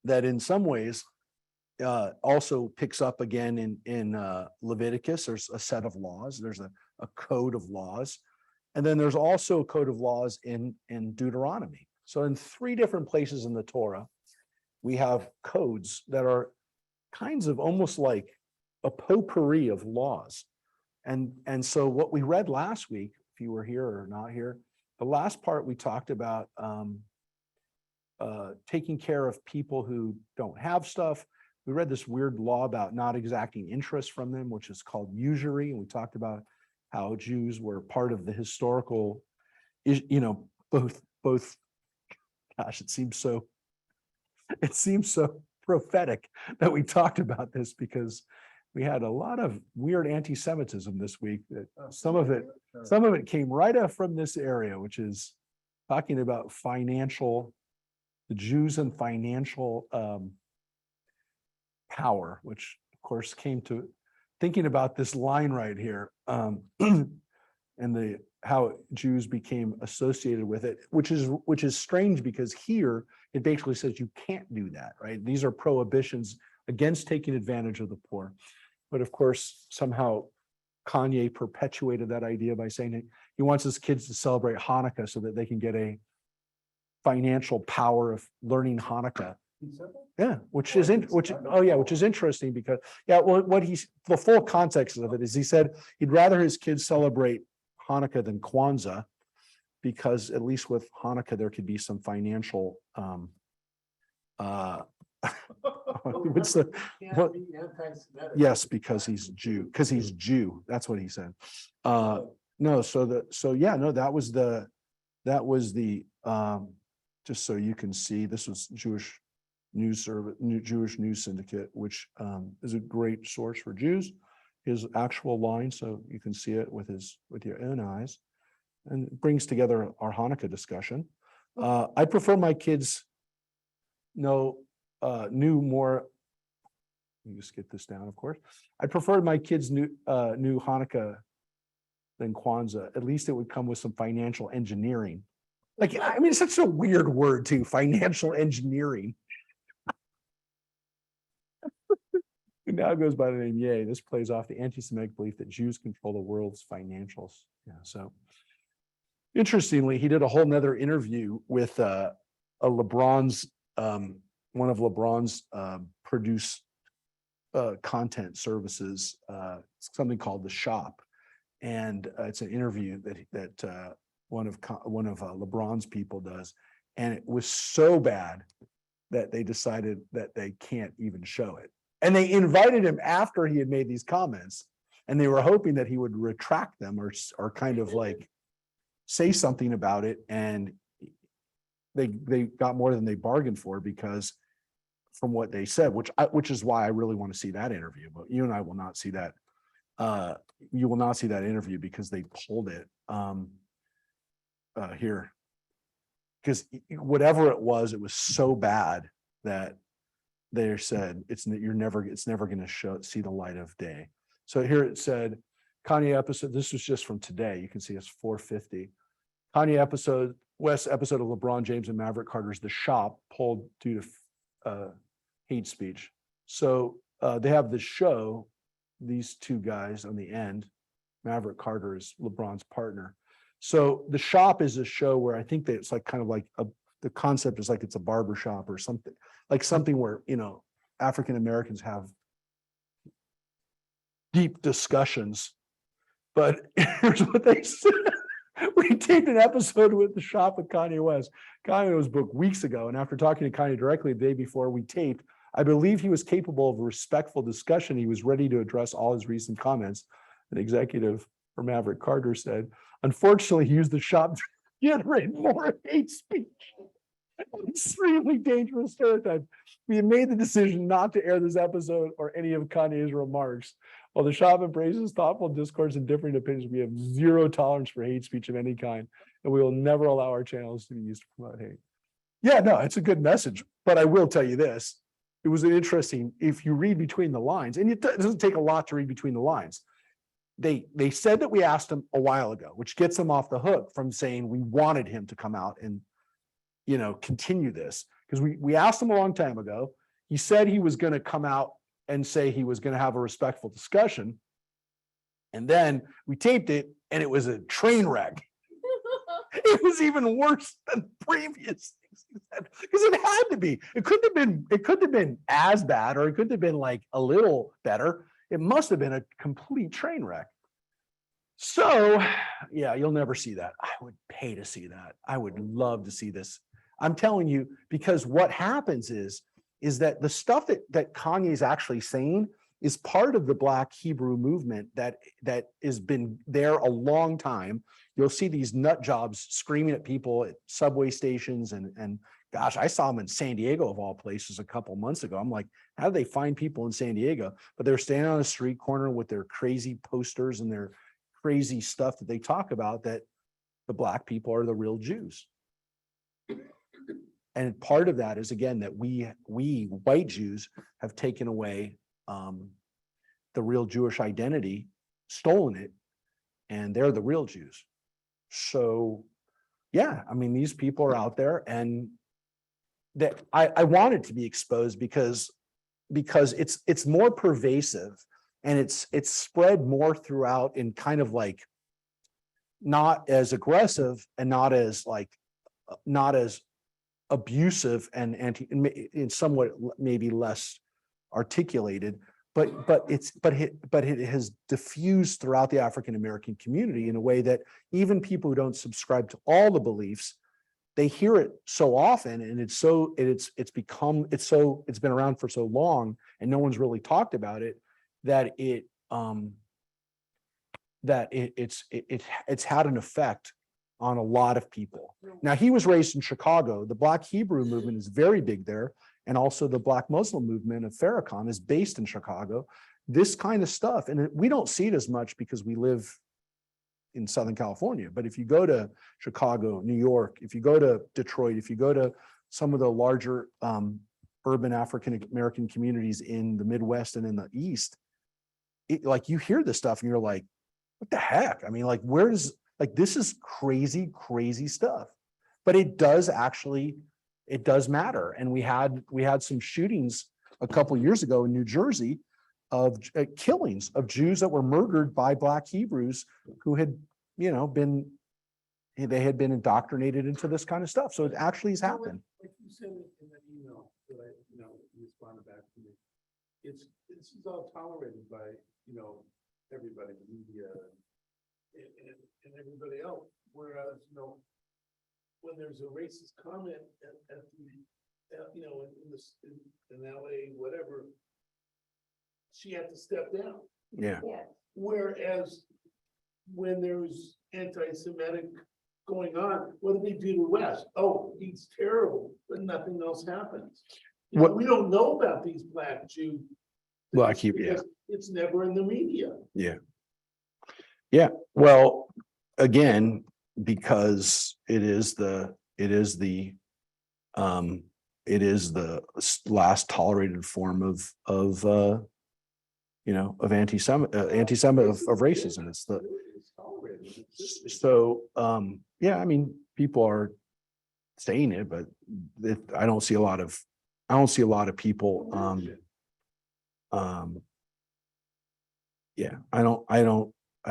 that in some ways also picks up again in Leviticus. There's a set of laws. There's a code of laws. And then there's also a code of laws in Deuteronomy. So in 3 different places in the Torah, we have codes that are kinds of almost like a potpourri of laws. And so what we read last week, if you were here or not here, the last part we talked about taking care of people who don't have stuff. We read this weird law about not exacting interest from them, which is called usury. And we talked about how Jews were part of the historical, both, gosh, it seems so prophetic that we talked about this, because we had a lot of weird anti-Semitism this week. That some of it came right up from this area, which is talking about the Jews and financial power, which of course came to thinking about this line right here, and how Jews became associated with it, which is strange, because here it basically says you can't do that, right? These are prohibitions against taking advantage of the poor. But of course, somehow Kanye perpetuated that idea by saying that he wants his kids to celebrate Hanukkah so that they can get a financial power of learning Hanukkah. Yeah, which is interesting, because the full context of it is he said he'd rather his kids celebrate Hanukkah than Kwanzaa, because at least with Hanukkah there could be some financial what's the what? Yes, because he's Jew. That's what he said. No, that was the just so you can see, this was Jewish News Service, Jewish News Syndicate, which is a great source for Jews. His actual line, so you can see it with your own eyes, and it brings together our Hanukkah discussion. I prefer my kids knew more. Let me just get this down, of course. I prefer my kids knew Hanukkah than Kwanzaa. At least it would come with some financial engineering. Like, I mean, it's such a weird word too, financial engineering. It now goes by the name Yay. This plays off the anti-Semitic belief that Jews control the world's financials. Yeah, so interestingly, he did a whole nother interview with one of LeBron's produced content services, something called The Shop. And it's an interview that one of LeBron's people does. And it was so bad that they decided that they can't even show it. And they invited him after he had made these comments, and they were hoping that he would retract them or kind of like say something about it. And they got more than they bargained for, because from what they said, which is why I really want to see that interview. But you and I will not see that. You will not see that interview because they pulled it here. Because whatever it was so bad that they said it's never going to see the light of day. So here it said, Kanye episode. This was just from today. You can see it's 4:50. Kanye West episode of LeBron James and Maverick Carter's The Shop pulled due to hate speech. So they have the show. These two guys on the end. Maverick Carter is LeBron's partner. So The Shop is a show where I think that it's like kind of like the concept is like it's a barber shop or something, like something where, African Americans have deep discussions. But here's what they said. We taped an episode with The Shop with Kanye West. Kanye was booked weeks ago. And after talking to Kanye directly the day before we taped, I believe he was capable of a respectful discussion. He was ready to address all his recent comments. An executive for Maverick Carter said, unfortunately, he used The Shop to generate more hate speech. Extremely dangerous stereotype. We have made the decision not to air this episode or any of Kanye's remarks. While the shop embraces thoughtful discourse and differing opinions, we have zero tolerance for hate speech of any kind, and we will never allow our channels to be used to promote hate. Yeah, no, it's a good message, but I will tell you this. It was an interesting, if you read between the lines, and it doesn't take a lot to read between the lines. They said that we asked him a while ago, which gets them off the hook from saying we wanted him to come out and, continue this. Because we asked him a long time ago. He said he was going to come out and say he was going to have a respectful discussion. And then we taped it and it was a train wreck. It was even worse than previous things he said, because it had to be. It couldn't have been as bad, or it couldn't have been like a little better. It must have been a complete train wreck. So, yeah, you'll never see that. I would pay to see that. I would love to see this. I'm telling you, because what happens is that the stuff that Kanye is actually saying is part of the Black Hebrew movement that has been there a long time. You'll see these nut jobs screaming at people at subway stations, and gosh, I saw them in San Diego of all places a couple months ago. I'm like, how do they find people in San Diego? But they're standing on a street corner with their crazy posters and their crazy stuff that they talk about, that the Black people are the real Jews. And part of that is, again, that we white Jews have taken away the real Jewish identity, stolen it, and they're the real Jews. So, yeah, I mean, these people are out there, and that I want it to be exposed because it's more pervasive, and it's spread more throughout in kind of like not as aggressive and not as abusive and in somewhat maybe less articulated, but it has diffused throughout the African American community in a way that even people who don't subscribe to all the beliefs, they hear it so often, and it's been around for so long, and no one's really talked about it, that it's had an effect on a lot of people. Now, he was raised in Chicago. The Black Hebrew movement is very big there. And also the Black Muslim movement of Farrakhan is based in Chicago. This kind of stuff, and we don't see it as much because we live in Southern California. But if you go to Chicago, New York, if you go to Detroit, if you go to some of the larger urban African American communities in the Midwest and in the East, like you hear this stuff and you're like, what the heck? I mean, like, this is crazy, crazy stuff. But it does matter. And we had some shootings a couple of years ago in New Jersey of killings of Jews that were murdered by Black Hebrews who had, been indoctrinated into this kind of stuff. So it actually has happened. Like you said in that email that you responded back to me, this is all tolerated by, everybody, the media and everybody else. Whereas, when there's a racist comment at the, in LA, whatever, she had to step down. Yeah. Whereas when there's anti-Semitic going on, what do they do to West? Oh, he's terrible, but nothing else happens. We don't know about these Black Jews. It's never in the media. Yeah. Well, again, because it is the last tolerated form of anti-Semitic of racism. I mean, people are saying it, but I don't see a lot of people. I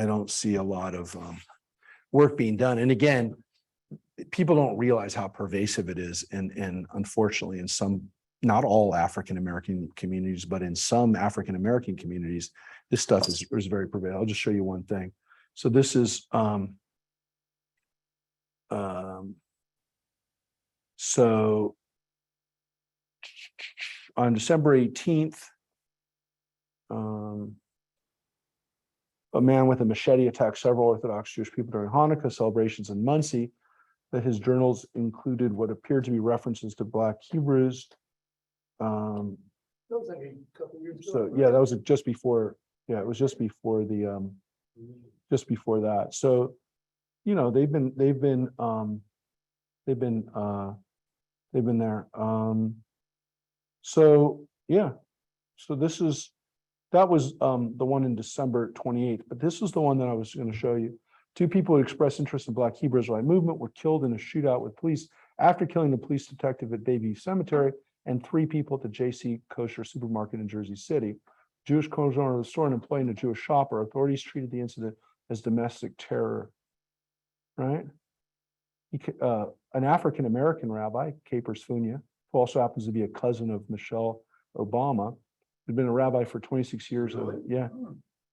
don't see a lot of work being done. And again, people don't realize how pervasive it is. And unfortunately, in some, not all African-American communities, but in some African-American communities, this stuff is very pervasive. I'll just show you one thing. So this is, so on December 18th, a man with a machete attacked several Orthodox Jewish people during Hanukkah celebrations in Muncie. that his journals included what appeared to be references to Black Hebrews. That was like a couple years ago. So, yeah, that was just before, yeah, it was just before the, just before that. So, you know, they've been there. So, yeah, so that was the one in December 28th, but this is the one that I was going to show you. 2 people who expressed interest in Black Hebrew Israelite movement were killed in a shootout with police after killing the police detective at Bayview Cemetery, and 3 people at the JC Kosher supermarket in Jersey City. Jewish co-owner of the store and employing a Jewish shopper. Authorities treated the incident as domestic terror. Right? An African-American rabbi, Capers Funia, who also happens to be a cousin of Michelle Obama, had been a rabbi for 26 years. Really? Yeah.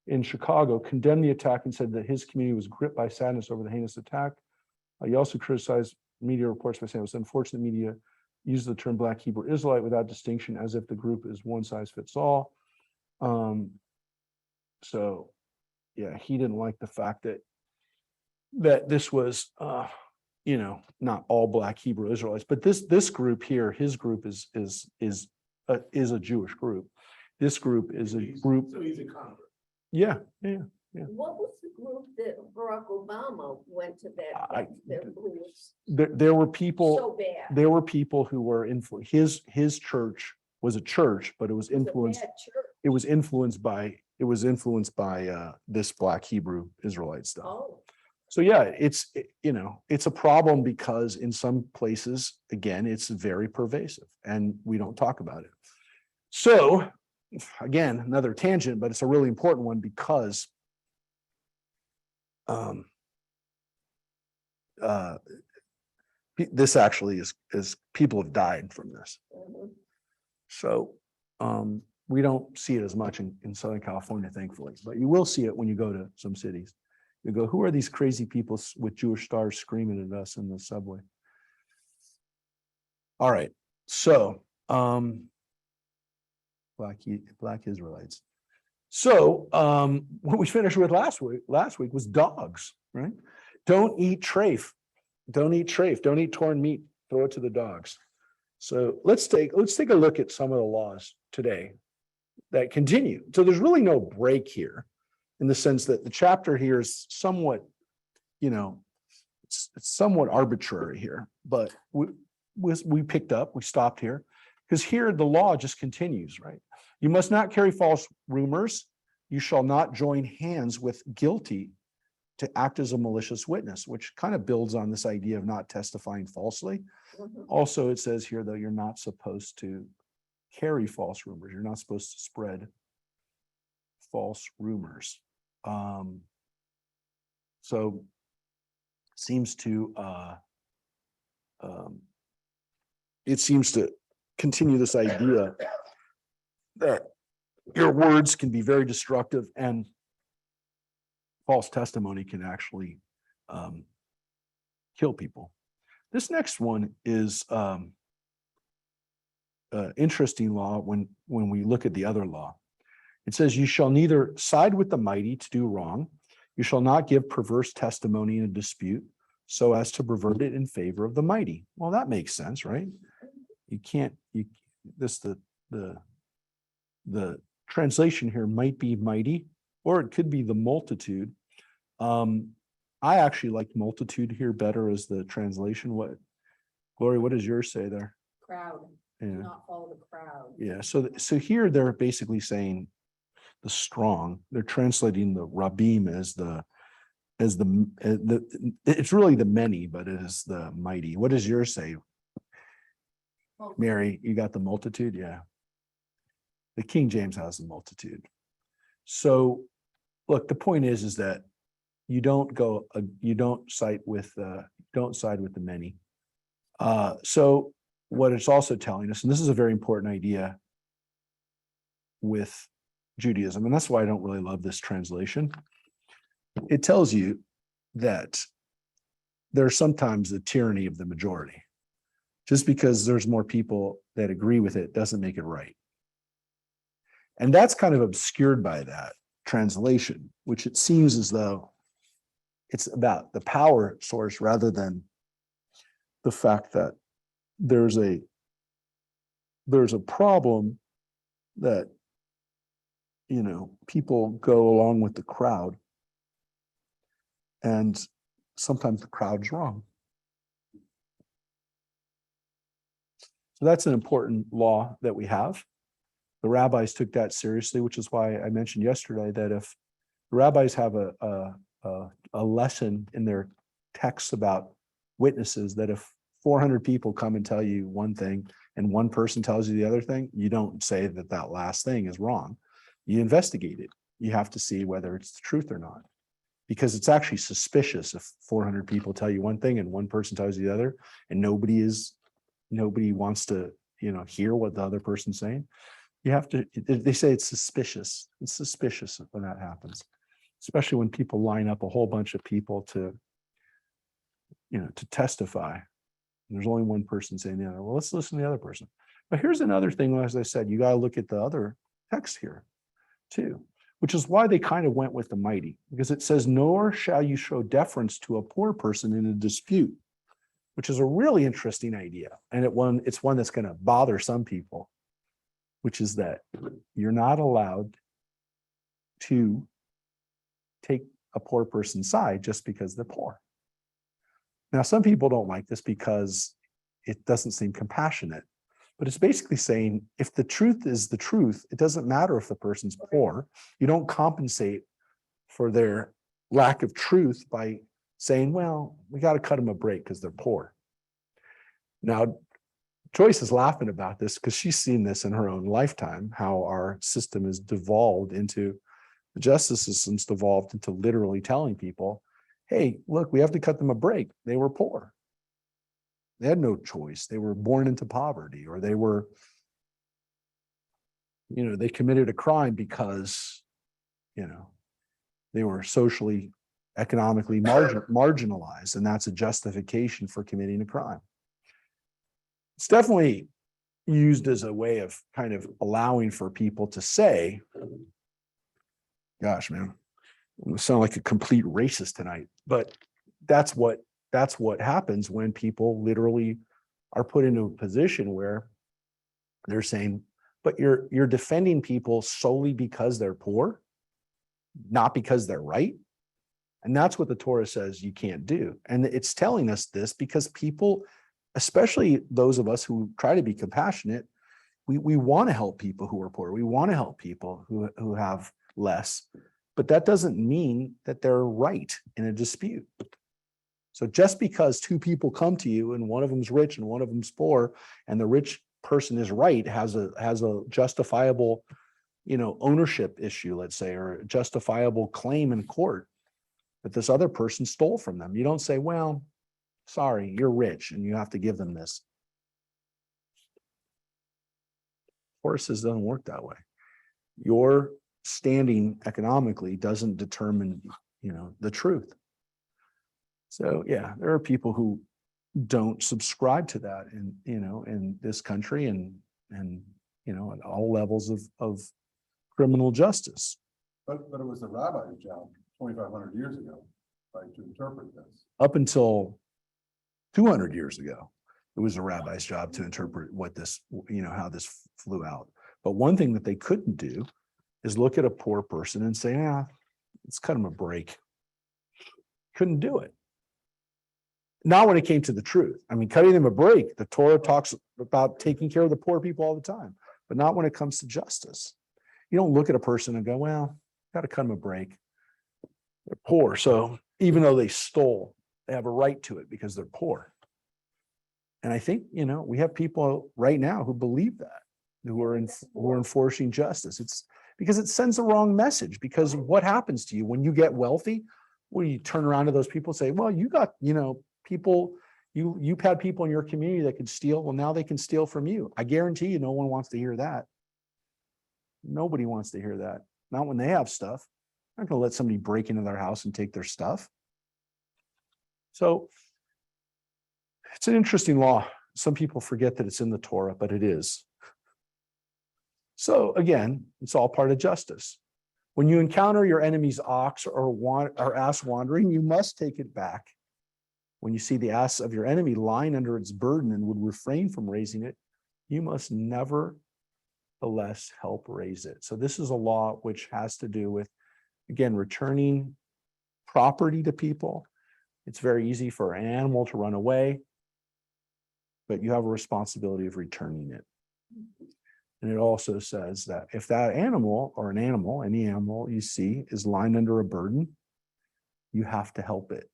In Chicago, condemned the attack and said that his community was gripped by sadness over the heinous attack. He also criticized media reports by saying it was unfortunate media used the term Black Hebrew Israelite without distinction, as if the group is one size fits all. So, yeah, he didn't like the fact that this was, you know, not all Black Hebrew Israelites, but this group here, his group is a Jewish group. This group is a group. So he's a convert. Yeah. What was the group that Barack Obama went to that? There were people. So bad. There were people who were influenced. His church was a church, but it was influenced. It was influenced by this Black Hebrew Israelite stuff. Oh, So yeah, you know, it's a problem because in some places, again, it's very pervasive and we don't talk about it. So again, another tangent, but it's a really important one because this actually is people have died from this. So we don't see it as much in Southern California, thankfully, but you will see it when you go to some cities. You go, who are these crazy people with Jewish stars screaming at us in the subway? All right, so Black Israelites. So what we finished with last week was dogs, right? Don't eat trafe. Don't eat trafe. Don't eat torn meat. Throw it to the dogs. So let's take a look at some of the laws today that continue. So there's really no break here, in the sense that the chapter here is somewhat, you know, it's somewhat arbitrary here, but we picked up, we stopped here, because here the law just continues, right? You must not carry false rumors. You shall not join hands with guilty to act as a malicious witness, which kind of builds on this idea of not testifying falsely. Also, it says here, though, you're not supposed to carry false rumors. You're not supposed to spread false rumors. So it seems to continue this idea that your words can be very destructive and false testimony can actually kill people. This next one is interesting law when we look at the other law. It says, you shall neither side with the mighty to do wrong. You shall not give perverse testimony in a dispute so as to pervert it in favor of the mighty. Well, that makes sense, right? You can't, the translation here might be mighty, or it could be the multitude. I actually like multitude here better as the translation. Glory, what does yours say there? crowd. Yeah. Not follow the crowd. Yeah, so here they're basically saying the strong. They're translating the Rabbim as the it's really the many, but it is the mighty. What does yours say, Mary? You got the multitude? Yeah. The King James has the multitude. So look, the point is that you don't side with the many. So what it's also telling us, and this is a very important idea with Judaism, and that's why I don't really love this translation. It tells you that there's sometimes the tyranny of the majority. Just because there's more people that agree with it doesn't make it right. And that's kind of obscured by that translation, which it seems as though it's about the power source rather than the fact that there's a problem that, people go along with the crowd. And sometimes the crowd's wrong. So that's an important law that we have. The rabbis took that seriously, which is why I mentioned yesterday that if the rabbis have a lesson in their texts about witnesses, that if 400 people come and tell you one thing and one person tells you the other thing, you don't say that that last thing is wrong. You investigate it. You have to see whether it's the truth or not, because it's actually suspicious if 400 people tell you one thing and one person tells you the other, and nobody wants to, hear what the other person's saying. You have to, they say it's suspicious. It's suspicious when that happens, especially when people line up a whole bunch of people to testify. And there's only one person saying the other. Well, let's listen to the other person. But here's another thing, as I said, you got to look at the other text here too, which is why they kind of went with the mighty, because it says, nor shall you show deference to a poor person in a dispute, which is a really interesting idea. And it's one that's going to bother some people, which is that you're not allowed to take a poor person's side just because they're poor. Now, some people don't like this because it doesn't seem compassionate, but it's basically saying if the truth is the truth, it doesn't matter if the person's poor. You don't compensate for their lack of truth by saying, well, we got to cut them a break because they're poor. Now, Joyce is laughing about this because she's seen this in her own lifetime, how our system is devolved into, the justice system's devolved into literally telling people, hey, look, we have to cut them a break. They were poor. They had no choice. They were born into poverty, or they were, they committed a crime because, they were socially, economically marginalized, and that's a justification for committing a crime. It's definitely used as a way of kind of allowing for people to say, gosh, man, I sound like a complete racist tonight, but that's what happens when people literally are put into a position where they're saying, but you're defending people solely because they're poor, not because they're right. And that's what the Torah says you can't do. And it's telling us this because people, especially those of us who try to be compassionate, we want to help people who are poor. We want to help people who have less, but that doesn't mean that they're right in a dispute. So just because two people come to you and one of them's rich and one of them's poor, and the rich person is right, has a justifiable, ownership issue, let's say, or a justifiable claim in court that this other person stole from them. You don't say, well, sorry, you're rich and you have to give them this. Horses doesn't work that way. Your standing economically doesn't determine, the truth. So yeah, there are people who don't subscribe to that in this country and at all levels of criminal justice. But it was the rabbi's job 2,500 years ago, right, to interpret this. Up until 200 years ago, it was a rabbi's job to interpret what this, how this flew out. But one thing that they couldn't do is look at a poor person and say, let's cut them a break. Couldn't do it. Not when it came to the truth. I mean, cutting them a break, the Torah talks about taking care of the poor people all the time, but not when it comes to justice. You don't look at a person and go, well, got to cut them a break. They're poor. So even though they stole, they have a right to it because they're poor. And I think, we have people right now who believe that, who are enforcing justice. It's because it sends the wrong message, because what happens to you when you get wealthy? Well, you turn around to those people and say, well, you got, people, you've had people in your community that could steal. Well, now they can steal from you. I guarantee you no one wants to hear that. Nobody wants to hear that. Not when they have stuff. I'm not going to let somebody break into their house and take their stuff. So it's an interesting law. Some people forget that it's in the Torah, but it is. So again, it's all part of justice. When you encounter your enemy's ox or ass wandering, you must take it back When you see the ass of your enemy lying under its burden and would refrain from raising it, you must nevertheless help raise it. So this is a law which has to do with, again, returning property to people. It's very easy for an animal to run away, but you have a responsibility of returning it. And it also says that if that animal or an animal, any animal you see is lying under a burden, you have to help it.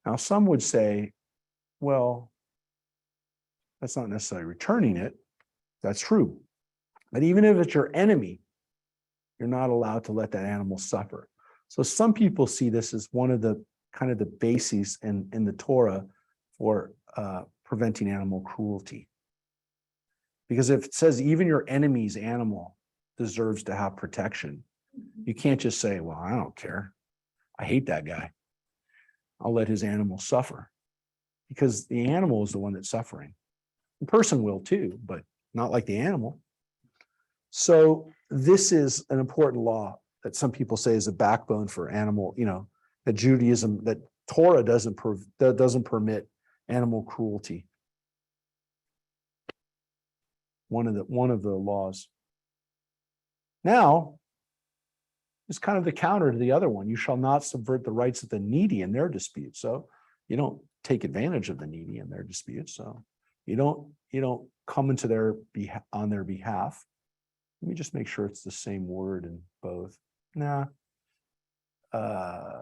Now, some would say, well, that's not necessarily returning it. That's true. But even if it's your enemy, you're not allowed to let that animal suffer. So some people see this as one of the kind of the bases in the Torah for preventing animal cruelty. Because if it says even your enemy's animal deserves to have protection, you can't just say, well, I don't care. I hate that guy. I'll let his animal suffer. Because the animal is the one that's suffering. The person will too, but not like the animal. So this is an important law that some people say is a backbone for animal, that Judaism, that Torah doesn't permit animal cruelty. One of the laws. Now, it's kind of the counter to the other one. You shall not subvert the rights of the needy in their disputes. So you don't take advantage of the needy in their disputes. So you don't come into on their behalf. Let me just make sure it's the same word in both. Nah,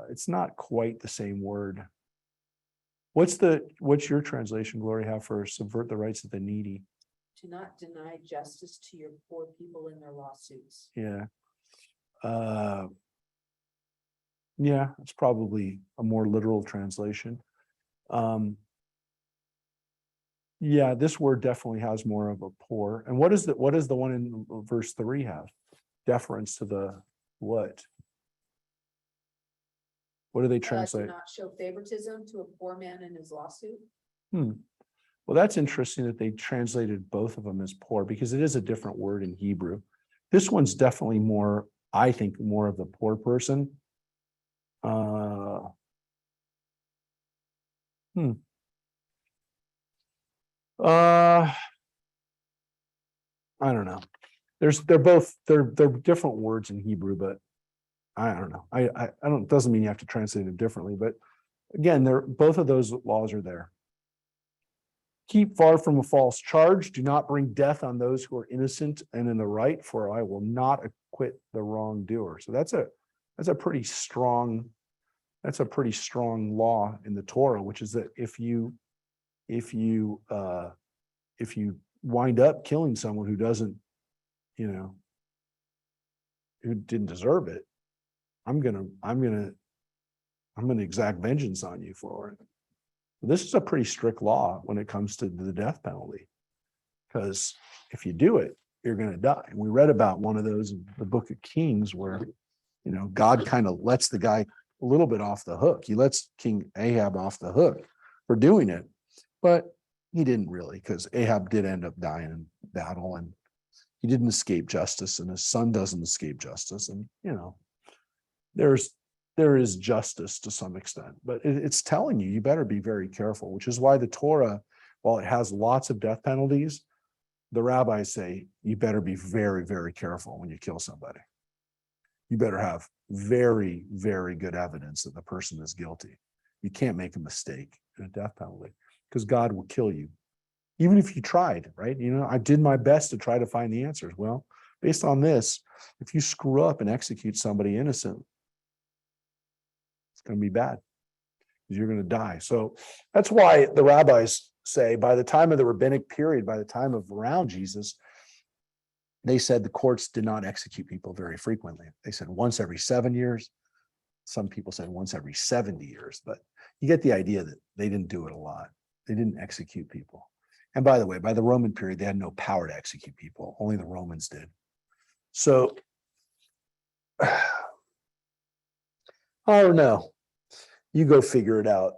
it's not quite the same word. What's your translation, Glory, have for subvert the rights of the needy? To not deny justice to your poor people in their lawsuits. Yeah. Yeah, it's probably a more literal translation. Yeah, this word definitely has more of a poor. And what is the one in verse 3 have? Deference to the what? What do they translate? Do not show favoritism to a poor man in his lawsuit. Well, that's interesting that they translated both of them as poor, because it is a different word in Hebrew. This one's definitely more, I think, more of the poor person. I don't know. They're different words in Hebrew, but I don't know. I don't, doesn't mean you have to translate them differently, but again, both of those laws are there. Keep far from a false charge. Do not bring death on those who are innocent and in the right, for I will not acquit the wrongdoer. So that's a pretty strong law in the Torah, which is that if you wind up killing someone who doesn't, who didn't deserve it, I'm gonna exact vengeance on you for it. This is a pretty strict law when it comes to the death penalty, because if you do it, you're going to die. And we read about one of those in the book of Kings where, God kind of lets the guy a little bit off the hook. He lets King Ahab off the hook for doing it, but he didn't really, because Ahab did end up dying in battle, and he didn't escape justice, and his son doesn't escape justice. And, there is justice to some extent, but it's telling you better be very careful, which is why the Torah, while it has lots of death penalties, the rabbis say you better be very, very careful when you kill somebody. You better have very, very good evidence that the person is guilty. You can't make a mistake in a death penalty, because God will kill you. Even if you tried, right? I did my best to try to find the answers. Well, based on this, if you screw up and execute somebody innocent, it's going to be bad, because you're going to die. So that's why the rabbis say by the time of the rabbinic period, by the time of around Jesus, they said the courts did not execute people very frequently. They said once every 7 years. Some people said once every 70 years, but you get the idea that they didn't do it a lot. They didn't execute people. And by the way, by the Roman period, they had no power to execute people. Only the Romans did. So I don't know. You go figure it out.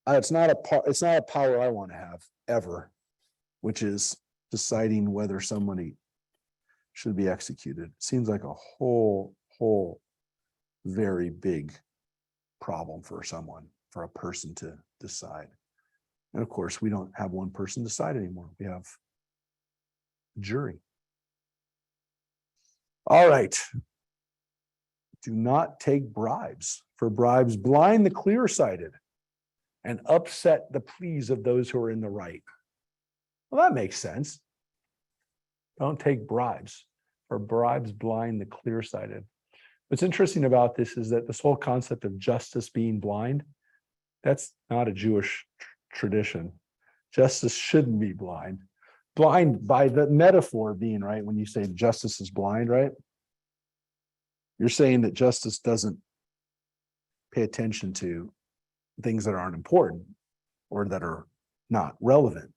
It's not a power I want to have ever, which is deciding whether somebody should be executed. It seems like a whole very big problem for someone. for a person to decide. And of course, we don't have one person decide anymore. We have a jury. All right. Do not take bribes, for bribes blind the clear-sighted and upset the pleas of those who are in the right. Well, that makes sense. Don't take bribes, for bribes blind the clear-sighted. What's interesting about this is that this whole concept of justice being blind, that's not a Jewish tradition. Justice shouldn't be blind. Blind by the metaphor being, right, when you say justice is blind, right? You're saying that justice doesn't pay attention to things that aren't important or that are not relevant.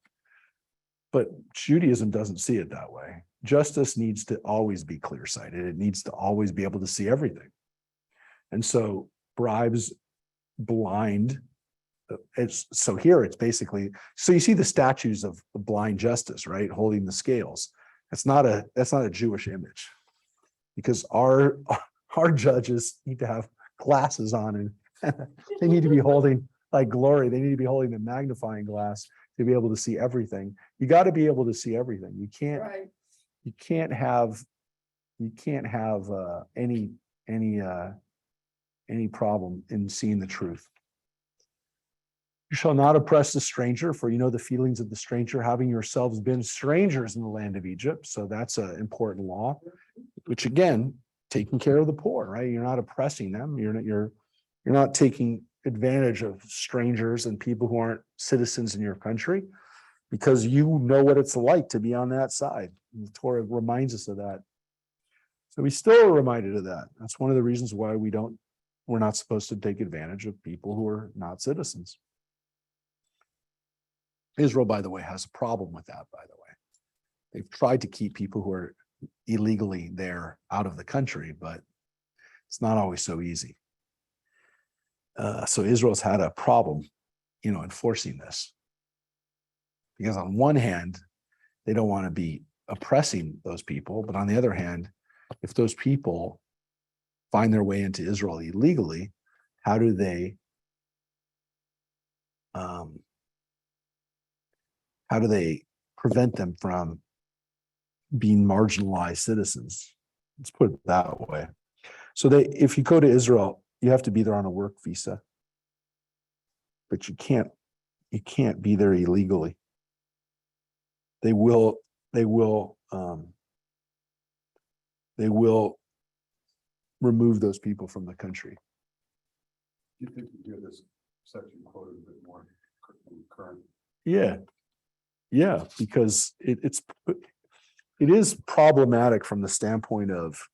But Judaism doesn't see it that way. Justice needs to always be clear-sighted. It needs to always be able to see everything. And so bribes blind. So here it's basically, so you see the statues of the blind justice, right? Holding the scales. That's not a Jewish image, because our judges need to have glasses on, and they need to be holding like glory. They need to be holding the magnifying glass to be able to see everything. You got to be able to see everything. You can't have any problem in seeing the truth. You shall not oppress the stranger, for you know the feelings of the stranger, having yourselves been strangers in the land of Egypt. So that's an important law, which again, taking care of the poor, right? You're not oppressing them. You're not taking advantage of strangers and people who aren't citizens in your country, because you know what it's like to be on that side. And the Torah reminds us of that. So we still are reminded of that. That's one of the reasons why we're not supposed to take advantage of people who are not citizens. Israel, by the way, has a problem with that, by the way. They've tried to keep people who are illegally there out of the country, but it's not always so easy. So Israel's had a problem, enforcing this. Because on one hand, they don't want to be oppressing those people, but on the other hand, if those people find their way into Israel illegally, how do they prevent them from being marginalized citizens? Let's put it that way. So if you go to Israel, you have to be there on a work visa, but you can't be there illegally. They will remove those people from the country. Do you think you hear this section quoted a bit more current? Yeah, because it is problematic from the standpoint of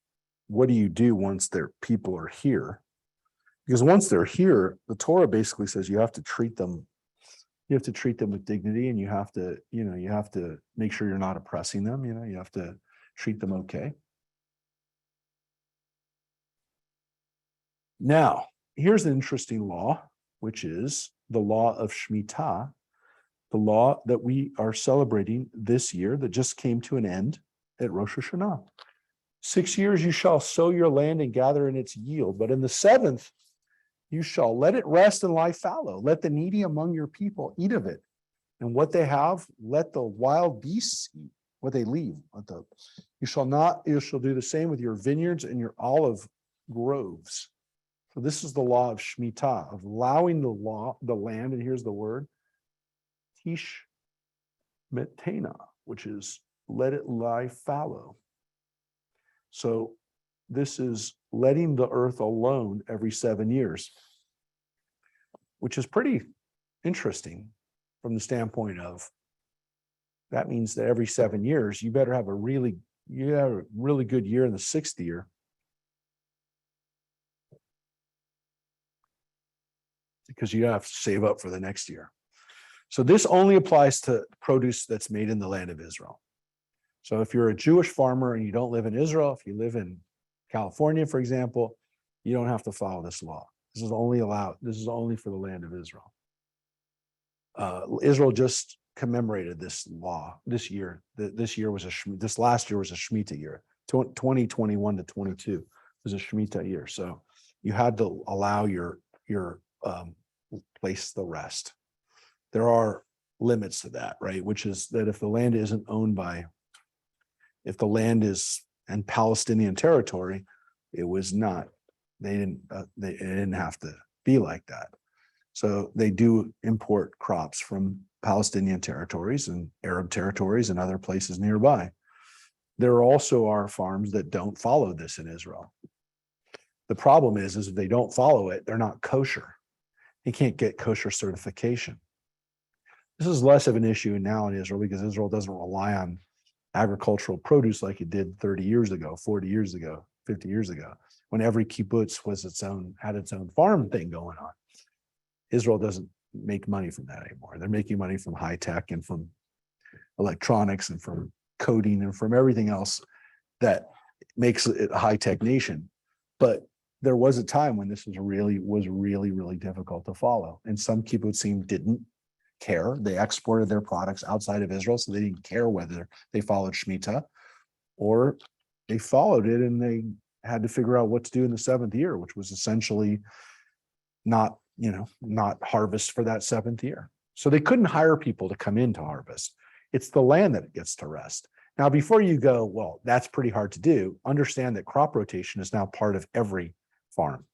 what do you do once their people are here? Because once they're here, the Torah basically says you have to treat them with dignity, and you have to make sure you're not oppressing them. You have to treat them okay. Now, here's an interesting law, which is the law of Shemitah, the law that we are celebrating this year that just came to an end at Rosh Hashanah. 6 years you shall sow your land and gather in its yield, but in the seventh you shall let it rest and lie fallow. Let the needy among your people eat of it, and what they have, let the wild beasts eat what they leave. You shall do the same with your vineyards and your olive groves. So this is the law of Shemitah, of allowing the land, and here's the word, tish metena, which is let it lie fallow. So this is letting the earth alone every 7 years, which is pretty interesting from the standpoint of that means that every 7 years you better have a really good year in the sixth year. Because you have to save up for the next year. So this only applies to produce that's made in the land of Israel. So if you're a Jewish farmer and you don't live in Israel, if you live in California, for example, you don't have to follow this law. This is only for the land of Israel. Israel just commemorated this law this year. This last year was a Shemitah year. 2021 to 22 was a Shemitah year. So you had to allow your place the rest. There are limits to that, right? Which is that if the land isn't owned by, if the land is in Palestinian territory, it was not, they didn't have to be like that. So they do import crops from Palestinian territories and Arab territories and other places nearby. There also are farms that don't follow this in Israel. The problem is if they don't follow it, they're not kosher. You can't get kosher certification. This is less of an issue now in Israel because Israel doesn't rely on agricultural produce like it did 30 years ago, 40 years ago, 50 years ago, when every kibbutz was had its own farm thing going on. Israel doesn't make money from that anymore. They're making money from high tech and from electronics and from coding and from everything else that makes it a high tech nation. But there was a time when this was really difficult to follow. And some kibbutzim didn't care. They exported their products outside of Israel, so they didn't care whether they followed Shemitah or they followed it and they had to figure out what to do in the seventh year, which was essentially not harvest for that seventh year. So they couldn't hire people to come in to harvest. It's the land that gets to rest. Now, before you go, well, that's pretty hard to do, understand that crop rotation is now part of every farm.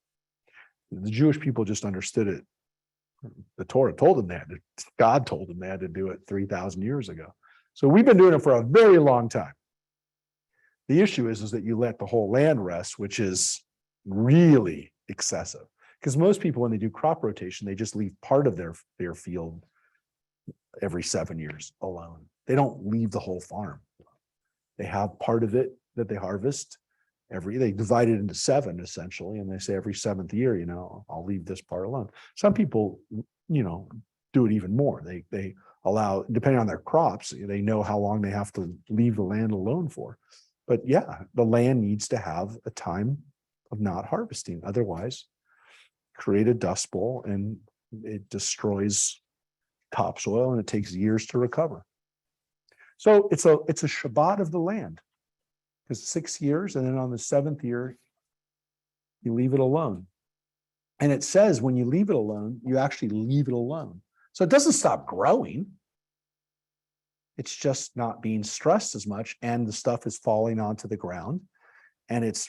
The Jewish people just understood it. The Torah told them that. God told them they had to do it 3,000 years ago. So we've been doing it for a very long time. The issue is that you let the whole land rest, which is really excessive. Because most people, when they do crop rotation, they just leave part of their field every 7 years alone. They don't leave the whole farm. They have part of it that they harvest they divide it into 7 essentially, and they say every 7th year, I'll leave this part alone. Some people, do it even more. They allow, depending on their crops, they know how long they have to leave the land alone for. But yeah, the land needs to have a time of not harvesting. Otherwise, create a dust bowl and it destroys topsoil and it takes years to recover. So it's a Shabbat of the land. Because 6 years, and then on the 7th year, you leave it alone. And it says when you leave it alone, you actually leave it alone. So it doesn't stop growing. It's just not being stressed as much, and the stuff is falling onto the ground, and it's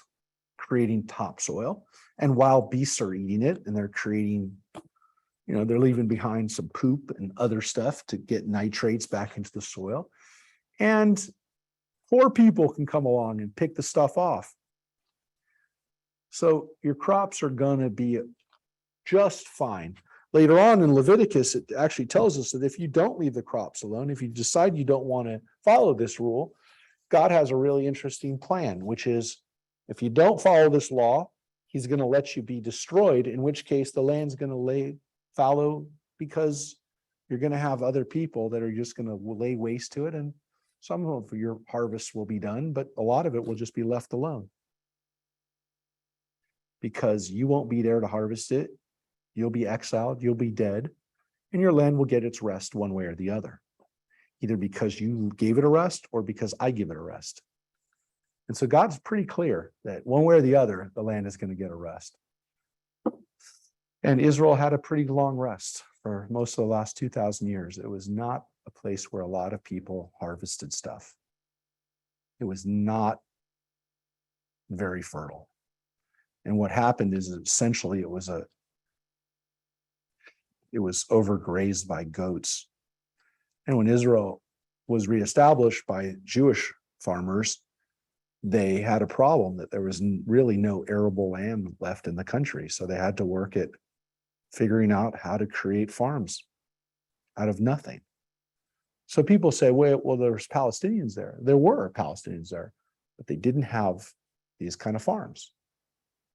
creating topsoil. And wild beasts are eating it, and they're creating, they're leaving behind some poop and other stuff to get nitrates back into the soil. And poor people can come along and pick the stuff off. So your crops are going to be just fine. Later on in Leviticus, it actually tells us that if you don't leave the crops alone, if you decide you don't want to follow this rule, God has a really interesting plan, which is if you don't follow this law, he's going to let you be destroyed, in which case the land's going to lay fallow because you're going to have other people that are just going to lay waste to it, and some of your harvest will be done, but a lot of it will just be left alone because you won't be there to harvest it. You'll be exiled, you'll be dead, and your land will get its rest one way or the other, either because you gave it a rest or because I give it a rest. And so God's pretty clear that one way or the other, the land is going to get a rest. And Israel had a pretty long rest for most of the last 2,000 years. It was not a place where a lot of people harvested stuff. It was not very fertile. And what happened is essentially it was overgrazed by goats. And when Israel was reestablished by Jewish farmers, they had a problem that there was really no arable land left in the country. So they had to work at figuring out how to create farms out of nothing. So people say, well, there's Palestinians there. There were Palestinians there, but they didn't have these kind of farms.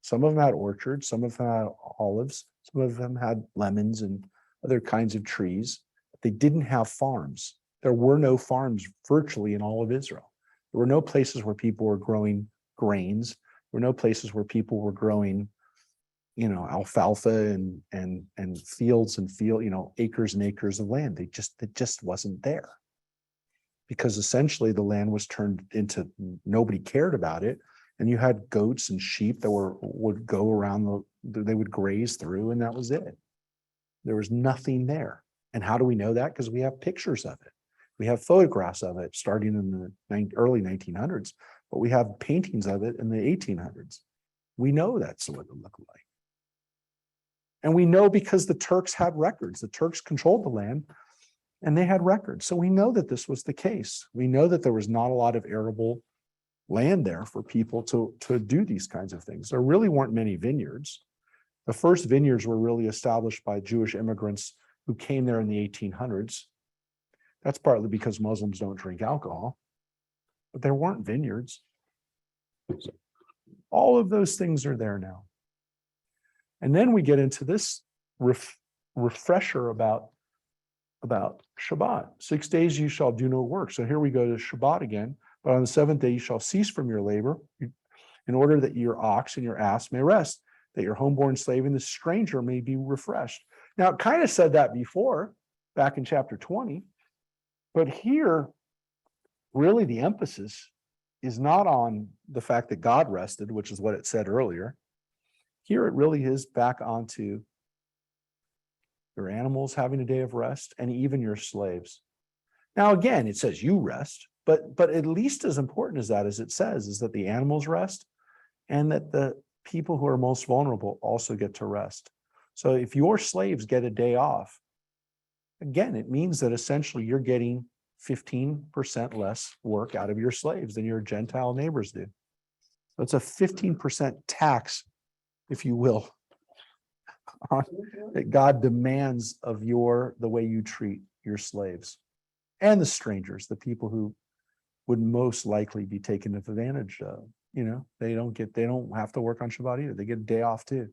Some of them had orchards, some of them had olives, some of them had lemons and other kinds of trees. But they didn't have farms. There were no farms virtually in all of Israel. There were no places where people were growing grains. There were no places where people were growing, alfalfa and fields and acres and acres of land. It just wasn't there. Because essentially the land was turned into, nobody cared about it. And you had goats and sheep that would go around they would graze through, and that was it. There was nothing there. And how do we know that? Because we have pictures of it. We have photographs of it starting in the early 1900s, but we have paintings of it in the 1800s. We know that's what it looked like. And we know because the Turks had records. The Turks controlled the land and they had records. So we know that this was the case. We know that there was not a lot of arable land there for people to do these kinds of things. There really weren't many vineyards. The first vineyards were really established by Jewish immigrants who came there in the 1800s. That's partly because Muslims don't drink alcohol, but there weren't vineyards. All of those things are there now. And then we get into this refresher about Shabbat. 6 days you shall do no work. So here we go to Shabbat again. But on the seventh day you shall cease from your labor, in order that your ox and your ass may rest, that your homeborn slave and the stranger may be refreshed. Now, it kind of said that before, back in chapter 20. But here, really the emphasis is not on the fact that God rested, which is what it said earlier. Here it really is back onto your animals having a day of rest and even your slaves. Now, again, it says you rest, but at least as important as that, as it says, is that the animals rest and that the people who are most vulnerable also get to rest. So if your slaves get a day off, again, it means that essentially you're getting 15% less work out of your slaves than your Gentile neighbors do. So it's a 15% tax, if you will, that God demands of the way you treat your slaves and the strangers, the people who would most likely be taken advantage of. They don't have to work on Shabbat either. They get a day off too.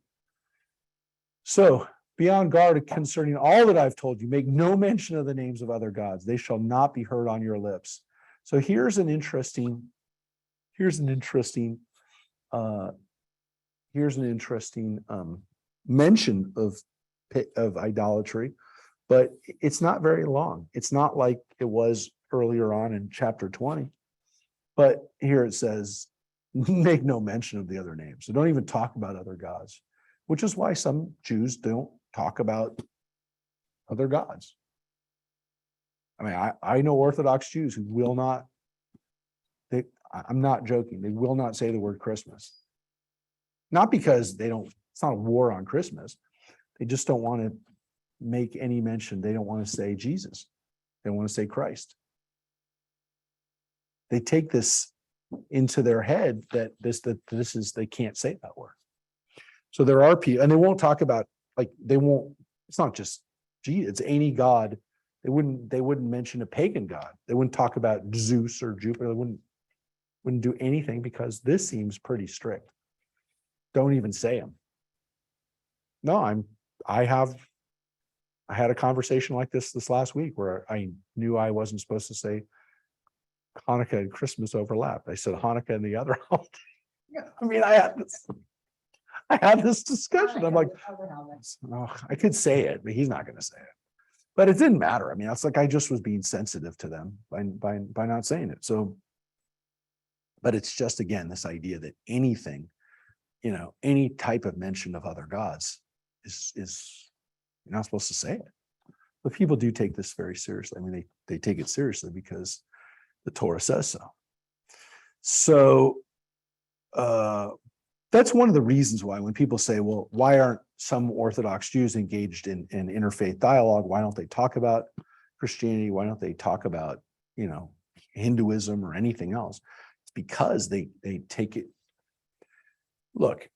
So be on guard concerning all that I've told you. Make no mention of the names of other gods. They shall not be heard on your lips. So here's an interesting mention of idolatry, but it's not very long. It's not like it was earlier on in chapter 20. But here it says, make no mention of the other names. So don't even talk about other gods, which is why some Jews don't talk about other gods. I mean, I know Orthodox Jews who will not, I'm not joking, they will not say the word Christmas. Not because it's not a war on Christmas. They just don't want to make any mention. They don't want to say Jesus. They want to say Christ. They take this into their head that they can't say that word. So there are people, and they won't talk about, it's not just Jesus, it's any god. They wouldn't mention a pagan god. They wouldn't talk about Zeus or Jupiter. They wouldn't do anything because this seems pretty strict. Don't even say them. No, I had a conversation like this last week where I knew I wasn't supposed to say Hanukkah and Christmas overlap. I said Hanukkah and the other holiday. I mean, I had this discussion. I'm like, oh, I could say it, but he's not going to say it. But it didn't matter. I mean, it's like I just was being sensitive to them by not saying it. So, but it's just, again, this idea that anything, any type of mention of other gods is you're not supposed to say it. But people do take this very seriously. I mean, they take it seriously because the Torah says so. So that's one of the reasons why when people say, well, why aren't some Orthodox Jews engaged in interfaith dialogue? Why don't they talk about Christianity? Why don't they talk about, Hinduism or anything else? It's because they take it. Look,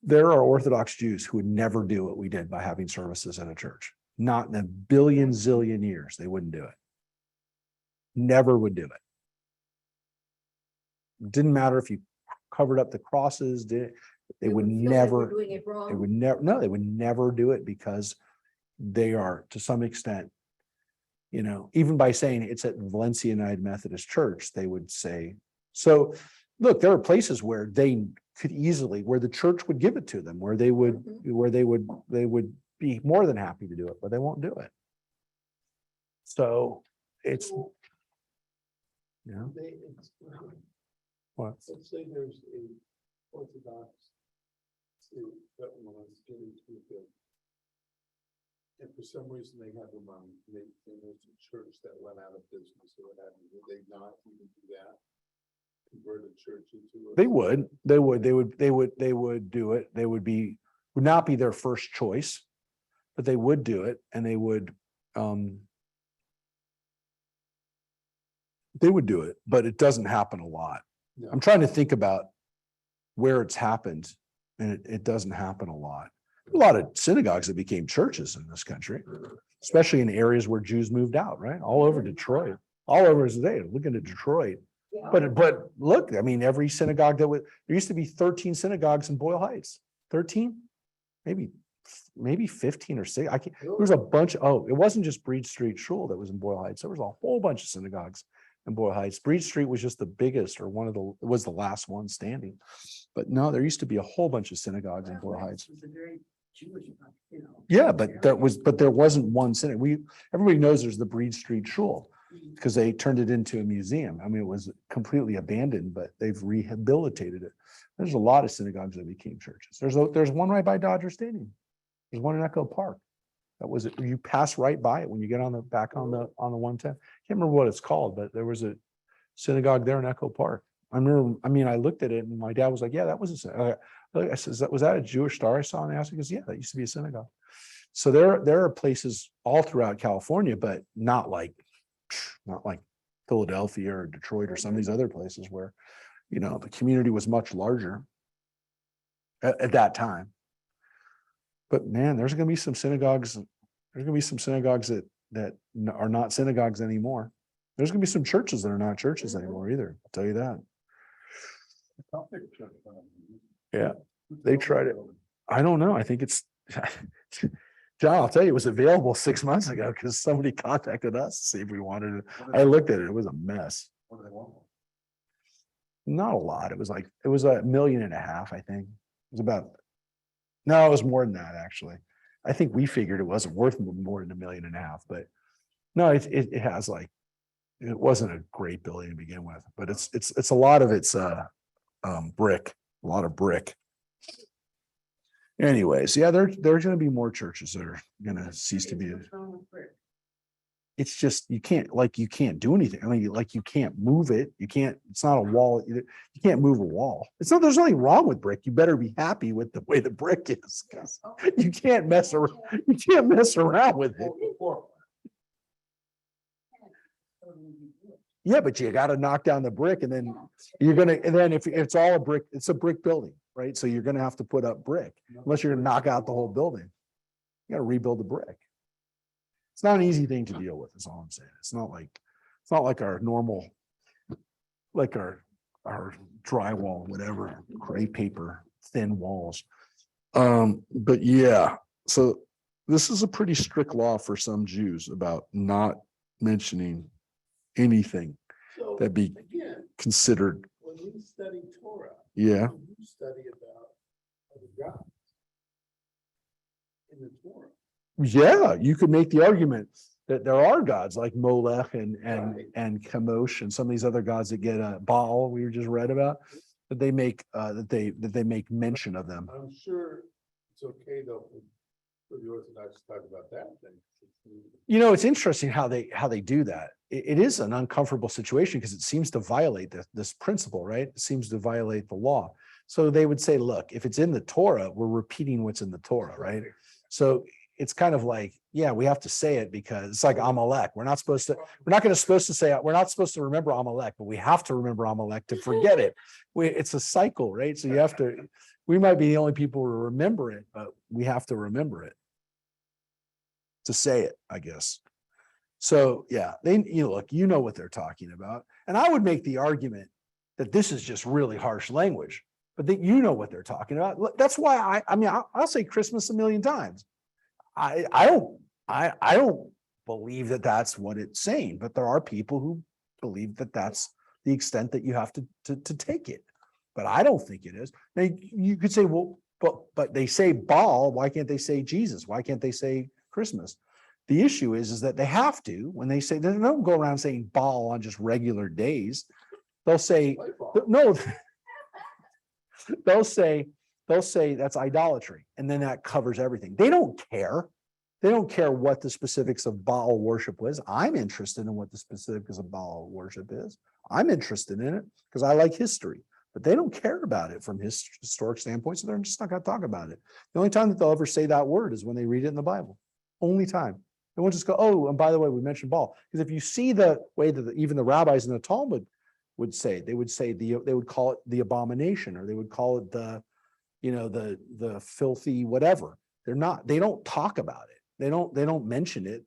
there are Orthodox Jews who would never do what we did by having services at a church. Not in a billion zillion years. They wouldn't do it. Never would do it. Didn't matter if you covered up the crosses, they would never, doing it wrong. they would never do it because they are, to some extent, even by saying it's at Valencia United Methodist Church, they would say, so look, there are places where they could easily, where the church would give it to them, where they would be more than happy to do it, but they won't do it. So it's, what? Let's say there's a Orthodox that wants to get into the And for some reason, they had them on, and there's a church that went out of business or what have you, would they not even do that? Convert a church into. They would do it. Would not be their first choice, but they would do it and they would do it, but it doesn't happen a lot. No. I'm trying to think about where it's happened and it doesn't happen a lot. A lot of synagogues that became churches in this country, especially in areas where Jews moved out, right? All over Detroit, all over today. Looking at Detroit. But look, I mean, every synagogue there used to be 13 synagogues in Boyle Heights. 13, maybe 15 or 6. There was a bunch. Oh, it wasn't just Breed Street Shul that was in Boyle Heights. There was a whole bunch of synagogues in Boyle Heights. Breed Street was just the biggest, or was the last one standing. But no, there used to be a whole bunch of synagogues in Boyle Heights. Yeah, but there wasn't one synagogue. Everybody knows there's the Breed Street Shul, because they turned it into a museum. I mean, it was completely abandoned, but they've rehabilitated it. There's a lot of synagogues that became churches. There's one right by Dodger Stadium. There's one in Echo Park. That was it. You pass right by it when you get on the 110. Can't remember what it's called, but there was a synagogue there in Echo Park. I looked at it and my dad was like, "Yeah, that was a synagogue." I said, "Was that a Jewish star I saw?" And I asked him, he goes, "Yeah, that used to be a synagogue." So there are places all throughout California, but not like Philadelphia or Detroit or some of these other places where, the community was much larger at that time. But man, there's going to be some synagogues. There's going to be some synagogues that are not synagogues anymore. There's going to be some churches that are not churches anymore either. I'll tell you that. Yeah, they tried it. I don't know. I think it's John, I'll tell you, it was available 6 months ago because somebody contacted us to see if we wanted it. I looked at it. It was a mess. What do they want? Not a lot. It was $1.5 million, I think. It was more than that, actually. I think we figured it wasn't worth more than $1.5 million, but no, it has it wasn't a great building to begin with, but it's a lot of it's brick, a lot of brick. Anyways, yeah, there's going to be more churches that are going to cease to be. It's just you can't do anything. I mean, you can't move it. It's not a wall. You can't move a wall. There's nothing wrong with brick. You better be happy with the way the brick is. You can't mess around. You can't mess around with it. Yeah, but you got to knock down the brick, and then if it's all a brick, it's a brick building, right? So you're going to have to put up brick, unless you're going to knock out the whole building. You got to rebuild the brick. It's not an easy thing to deal with, is all I'm saying. It's not like our normal, like our drywall, whatever, gray paper, thin walls. But yeah, so this is a pretty strict law for some Jews about not mentioning anything So, that be again, considered. when we study Torah. Yeah. You study about other gods in the Torah. Yeah, you could make the argument that there are gods like Molech and Chemosh and some of these other gods that get Baal we just read about, that they make mention of them. I'm sure it's okay though for the Orthodox to talk about that thing. It's interesting how they do that. It is an uncomfortable situation because it seems to violate this principle, right? It seems to violate the law. So they would say, look, if it's in the Torah, we're repeating what's in the Torah, right? So it's kind of like, yeah, we have to say it because it's like Amalek. We're not supposed to remember Amalek, but we have to remember Amalek to forget it. It's a cycle, right? So we might be the only people who remember it, but we have to remember it to say it, I guess. So yeah, look, what they're talking about. And I would make the argument that this is just really harsh language, but that what they're talking about. That's why I'll say Christmas a million times. I don't believe that that's what it's saying, but there are people who believe that that's the extent that you have to take it. But I don't think it is. Now you could say, well, but they say Baal, why can't they say Jesus? Why can't they say Christmas? The issue is that they have to, when they say, they don't go around saying Baal on just regular days. They'll say, no, they'll say that's idolatry. And then that covers everything. They don't care. They don't care what the specifics of Baal worship was. I'm interested in what the specifics of Baal worship is. I'm interested in it because I like history, but they don't care about it from historic standpoint, so they're just not going to talk about it. The only time that they'll ever say that word is when they read it in the Bible. Only time. They won't just go, oh, and by the way, we mentioned Baal. Because if you see the way that even the rabbis in the Talmud would say, they would call it the abomination, or they would call it the filthy whatever. They don't talk about it. They don't mention it.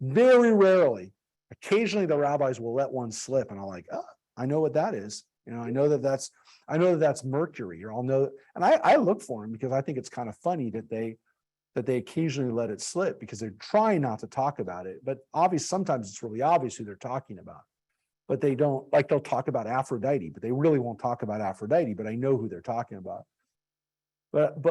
Very rarely. Occasionally the rabbis will let one slip, and I'm like, oh, I know what that is. I know that that's mercury, or I'll know. And I look for them because I think it's kind of funny that they occasionally let it slip because they're trying not to talk about it. But obviously, sometimes it's really obvious who they're talking about. But they don't, like, they'll talk about Aphrodite, but they really won't talk about Aphrodite, but I know who they're talking about. But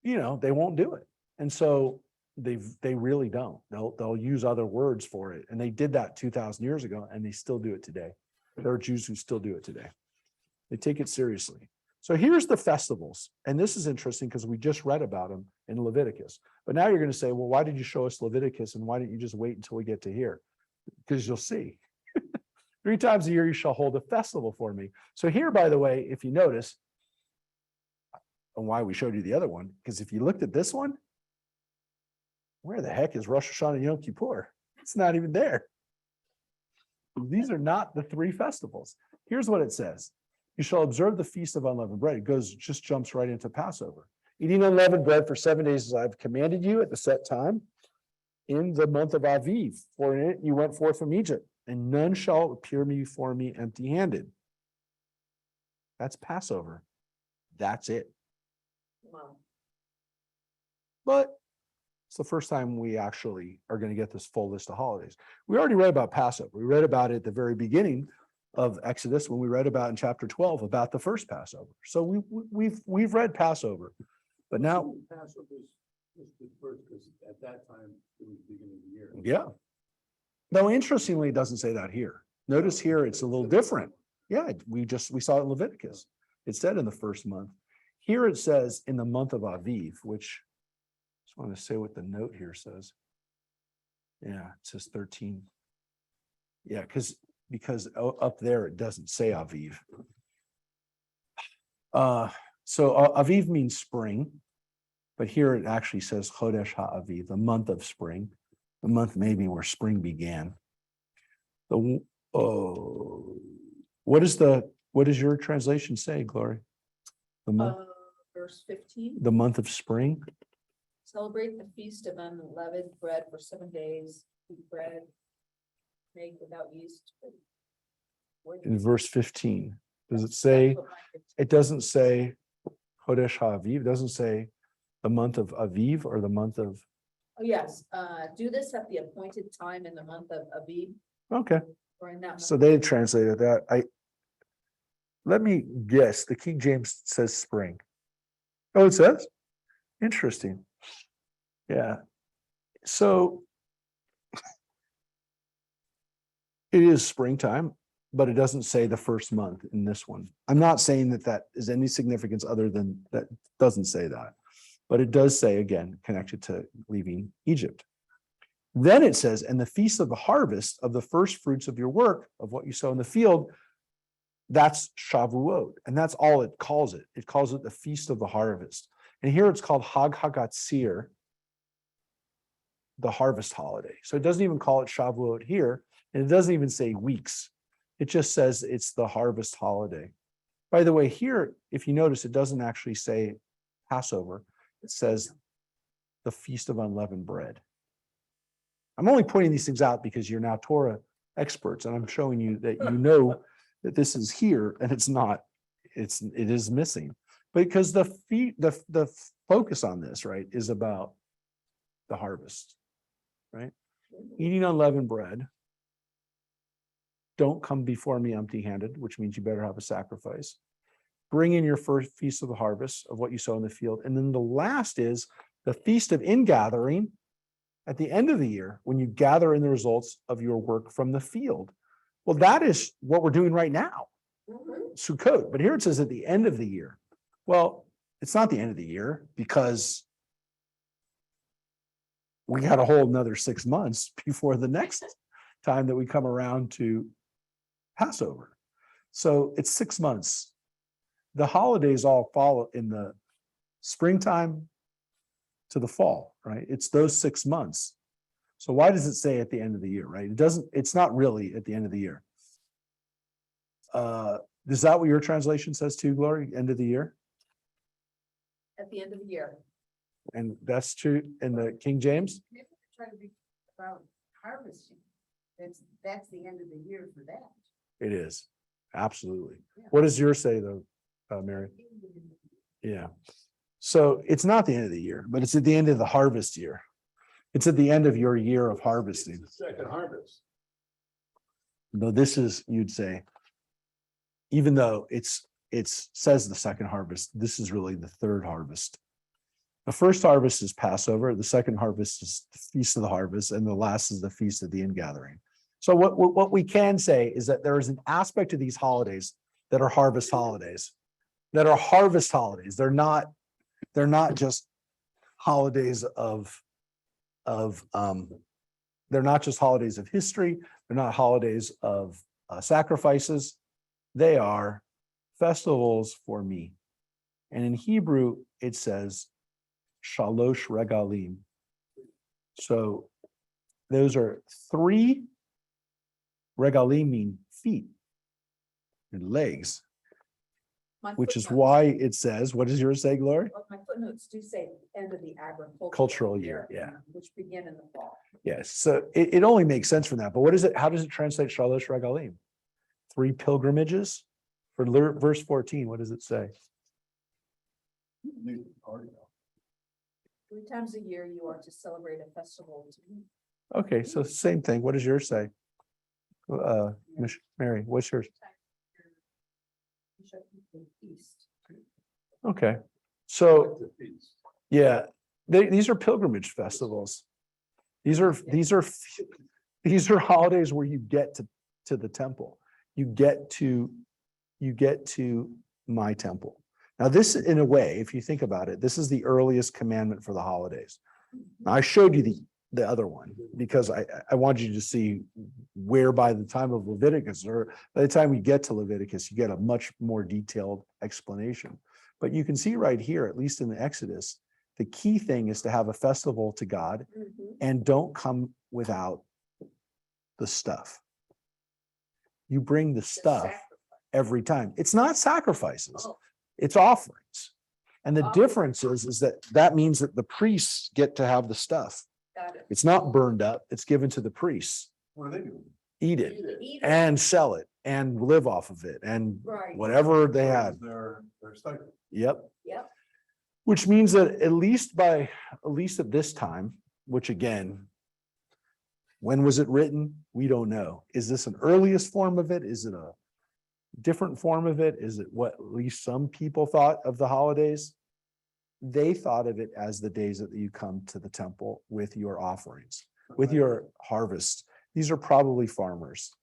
they won't do it. And so they really don't. They'll use other words for it. And they did that 2,000 years ago, and they still do it today. There are Jews who still do it today. They take it seriously. So here's the festivals. And this is interesting because we just read about them in Leviticus. But now you're going to say, well, why did you show us Leviticus? And why didn't you just wait until we get to here? Because you'll see. 3 times a year you shall hold a festival for me. So here, by the way, if you notice, and why we showed you the other one, because if you looked at this one, where the heck is Rosh Hashanah and Yom Kippur? It's not even there. These are not the 3 festivals. Here's what it says. You shall observe the feast of unleavened bread. It just jumps right into Passover. Eating unleavened bread for 7 days as I've commanded you at the set time in the month of Aviv. For in it you went forth from Egypt, and none shall appear before me empty-handed. That's Passover. That's it. Wow. But it's the first time we actually are going to get this full list of holidays. We already read about Passover. We read about it at the very beginning of Exodus when we read about in chapter 12 about the first Passover. So we've read Passover, but now Passover was the first, because at that time it was the beginning of the year. yeah. Though interestingly, it doesn't say that here. Notice here it's a little different. Yeah, we saw it in Leviticus. It said in the first month. Here it says in the month of Aviv, which I just want to say what the note here says. Yeah, it says 13. Yeah, because up there it doesn't say Aviv. So Aviv means spring, but here it actually says Chodesh HaAviv, the month of spring, the month maybe where spring began. What does your translation say, Glory? The month, Verse 15. the month of spring. Celebrate the feast of unleavened bread for 7 days. Eat bread made without yeast. In verse 15, does it say? It doesn't say Chodesh HaAviv. It doesn't say the month of Aviv or the month of. Oh, yes, do this at the appointed time in the month of Aviv, Okay, or in that month. so they translated that. Let me guess. The King James says spring. Oh, it says? Interesting. Yeah. So it is springtime, but it doesn't say the first month in this one. I'm not saying that is any significance other than that doesn't say that, but it does say, again, connected to leaving Egypt. Then it says, and the feast of the harvest of the first fruits of your work, of what you sow in the field, that's Shavuot. And that's all it calls it. It calls it the feast of the harvest. And here it's called Hag Hagatzir, the harvest holiday. So it doesn't even call it Shavuot here. And it doesn't even say weeks. It just says it's the harvest holiday. By the way, here, if you notice, it doesn't actually say Passover. It says the Feast of Unleavened Bread. I'm only pointing these things out because you're now Torah experts, and I'm showing you that you know that this is here and it's not. It is missing. Because the focus on this, right, is about the harvest, right? Eating unleavened bread. Don't come before me empty-handed, which means you better have a sacrifice. Bring in your first feast of the harvest of what you sow in the field. And then the last is the feast of ingathering at the end of the year, when you gather in the results of your work from the field. Well, that is what we're doing right now, Sukkot. But here it says at the end of the year. Well, it's not the end of the year because we got a whole another 6 months before the next time that we come around to Passover. So it's 6 months. The holidays all fall in the springtime to the fall, right? It's those 6 months. So why does it say at the end of the year, right? It doesn't, it's not really at the end of the year. Is that what your translation says too, Glory? End of the year? At the end of the year. And that's true in the King James? Maybe we're trying to be about harvesting. That's the end of the year for that. It is, absolutely. Yeah. What does yours say though, Mary? Yeah. So it's not the end of the year, but it's at the end of the harvest year. It's at the end of your year of harvesting. It's the second harvest. No, this is, you'd say, even though it says the second harvest, this is really the third harvest. The first harvest is Passover, the second harvest is the Feast of the Harvest, and the last is the Feast of the Ingathering. So what we can say is that there is an aspect of these holidays that are harvest holidays, that are harvest holidays. They're not just holidays they're not just holidays of history. They're not holidays of sacrifices. They are festivals for me. And in Hebrew, it says Shalosh Regalim. So those are 3 regalim, mean feet and legs, My which is footnotes- why it says, what does yours say, Glory? well, my footnotes do say end of the agricultural. Cultural year, yeah. Which begin in the fall. Yes, so it only makes sense from that. But what is it? How does it translate Shalosh Regalim? 3 pilgrimages? For verse 14, what does it say? Already know. 3 times a year, you are to celebrate a festival to me. Okay, so same thing. What does yours say? Mary, what's yours? You shall keep the feast. Okay, so Like the feast. yeah, these are pilgrimage festivals. These are holidays where you get to the temple. You get to my temple. Now, this, in a way, if you think about it, this is the earliest commandment for the holidays. Now, I showed you the other one because I wanted you to see where by the time of Leviticus, or by the time we get to Leviticus, you get a much more detailed explanation. But you can see right here, at least in the Exodus, the key thing is to have a festival to God and don't come without the stuff. You bring the stuff every time. It's not sacrifices, Oh. it's offerings. And the Oh. difference is that means that the priests get to have the stuff. Got it. It's not burned up, it's given to the priests. What are they doing? Eat it Eat it. and sell it and live off of it and Right. whatever they had. Their stipend. Yep. Yep. Which means that at least at this time, which again, when was it written? We don't know. Is this an earliest form of it? Is it a different form of it? Is it what at least some people thought of the holidays? They thought of it as the days that you come to the temple with your offerings, with your harvest. These are probably farmers,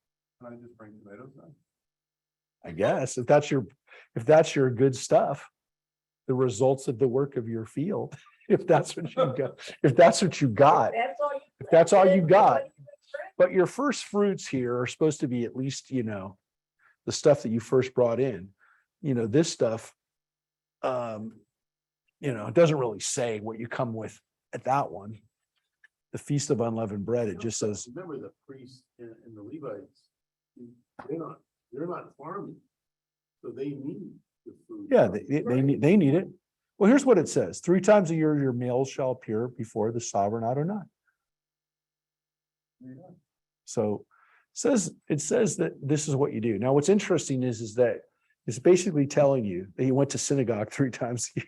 Can I just bring tomatoes then? I guess, if that's your good stuff, the results of the work of your field, if that's what you got, if that's what you got. That's all. If that's all you got. But your first fruits here are supposed to be at least, the stuff that you first brought in. This stuff, it doesn't really say what you come with at that one. The Feast of Unleavened Bread, it just says, Remember the priests and the Levites, they're not farming, so they need the food. yeah, they need it. Well, here's what it says. 3 times a year, your males shall appear before the sovereign Adonai. So it says that this is what you do. Now, what's interesting is that it's basically telling you that you went to synagogue 3 times a year.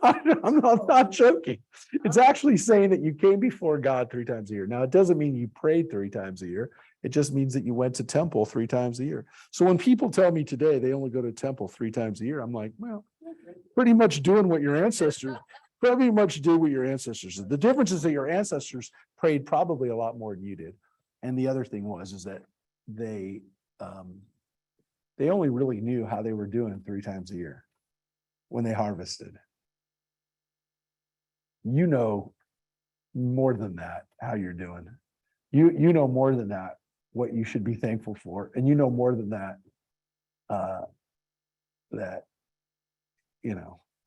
I'm not joking. It's actually saying that you came before God 3 times a year. Now, it doesn't mean you prayed 3 times a year. It just means that you went to temple 3 times a year. So when people tell me today they only go to temple 3 times a year, I'm like, well, pretty much doing what your ancestors, pretty much do what your ancestors did. The difference is that your ancestors prayed probably a lot more than you did. And the other thing is that they only really knew how they were doing 3 times a year when they harvested. more than that, how you're doing. You know more than that, what you should be thankful for, and you know more than that. That,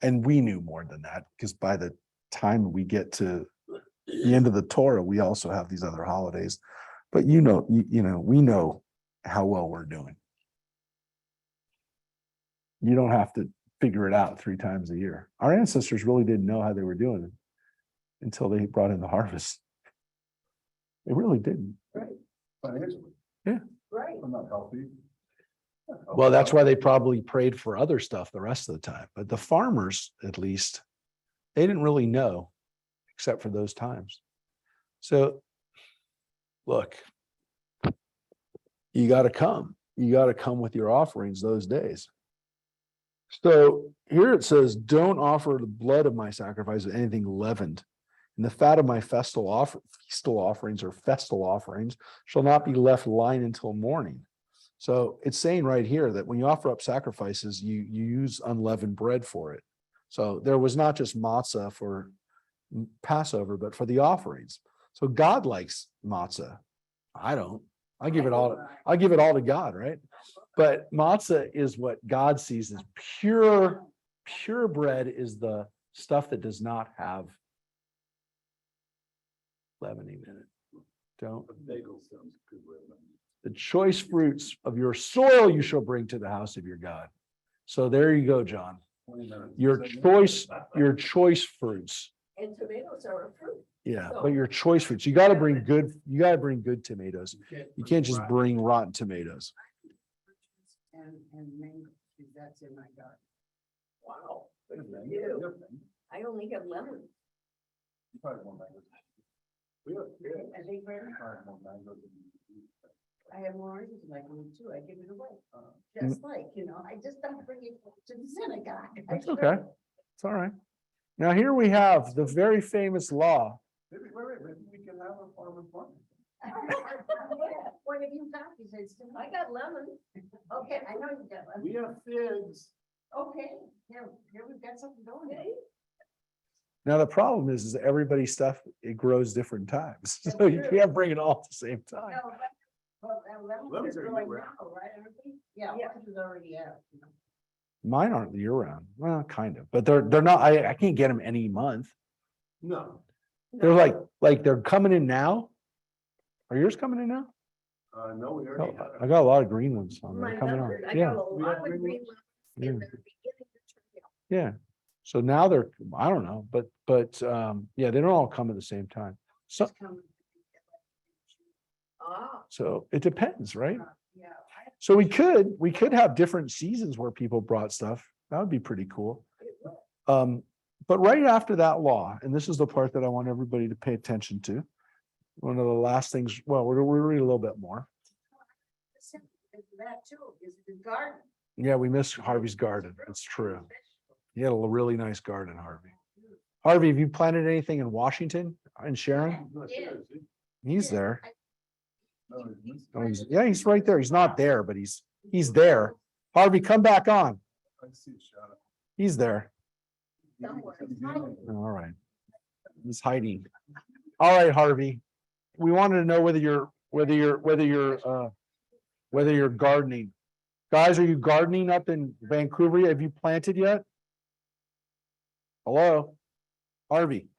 and we knew more than that, because by the time we get to the end of the Torah, we also have these other holidays. But we know how well we're doing. You don't have to figure it out 3 times a year. Our ancestors really didn't know how they were doing until they brought in the harvest. They really didn't. Financially. Right. I'm not healthy. Well, that's why they probably prayed for other stuff the rest of the time. But the farmers, at least, they didn't really know, except for those times. So, look, you got to come. You got to come with your offerings those days. So here it says, don't offer the blood of my sacrifice with anything leavened. And the fat of my festal offerings or festal offerings shall not be left lying until morning. So it's saying right here that when you offer up sacrifices, you use unleavened bread for it. So there was not just matzah for Passover, but for the offerings. So God likes matzah. I don't. I give it all to God, right? But matzah is what God sees as pure bread, is the stuff that does not have leavening in it. Don't. The choice fruits of your soil you shall bring to the house of your God. So there you go, John. Your choice fruits. And tomatoes are a fruit. Yeah, but your choice fruits, you got to bring good tomatoes. You can't just bring rotten tomatoes. And mango, that's in my garden. Wow. You. I only have lemon. I think I have more oranges in my room too. I give it away. Just like, I just don't bring it to the synagogue. That's okay. It's all right. Now here we have the very famous law. Maybe we can have a farmer's market. One of you copies, I got lemon. okay, I know you got one. We have figs. Okay, here we've got something going. Now the problem is that everybody's stuff, it grows different times. So you can't bring it all at the same time. No, well, lemons Lemons are are growing year-round. now, right? Aren't they? Yeah, orange is already out. Mine aren't year round. Well, kind of, but they're not, I can't get them any month. No. They're like they're coming in now. Are yours coming in now? No, we Oh, already. I got a lot of green ones on there My coming on. numbered, I Yeah, got a lot of green lemons Yeah. and they're beginning to turn out. yeah. So now they're, I don't know, but yeah, they don't all come at the same time. So, so it depends, right? Yeah. So we could have different seasons where people brought stuff. That would be pretty cool. But right after that law, and this is the part that I want everybody to pay attention to. One of the last things, well, we're read a little bit more. That too, is the garden. Yeah, we missed Harvey's garden. It's true. He had a really nice garden, Harvey. Harvey, have you planted anything in Washington and Sharon? He's there. Oh, he's right there. He's not there, but he's there. Harvey, come back on. He's there. All right. He's hiding. All right, Harvey. We wanted to know whether you're gardening. Guys, are you gardening up in Vancouver? Have you planted yet? Hello? Harvey,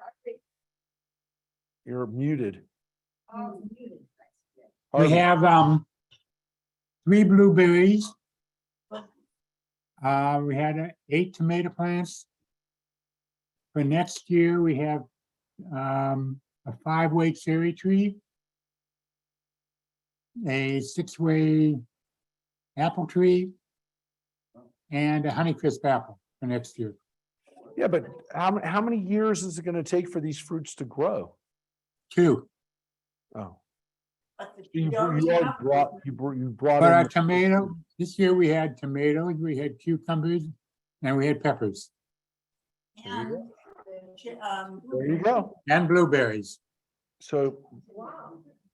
you're muted. We Harvey. have 3 blueberries. We had 8 tomato plants. For next year, we have a 5-way cherry tree, a 6-way apple tree, and a Honeycrisp apple for next year. Yeah, but how many years is it going to take for these fruits to grow? 2. Oh. You brought But our in. tomato, this year we had tomatoes, we had cucumbers, and we had peppers And, There you go. and blueberries. So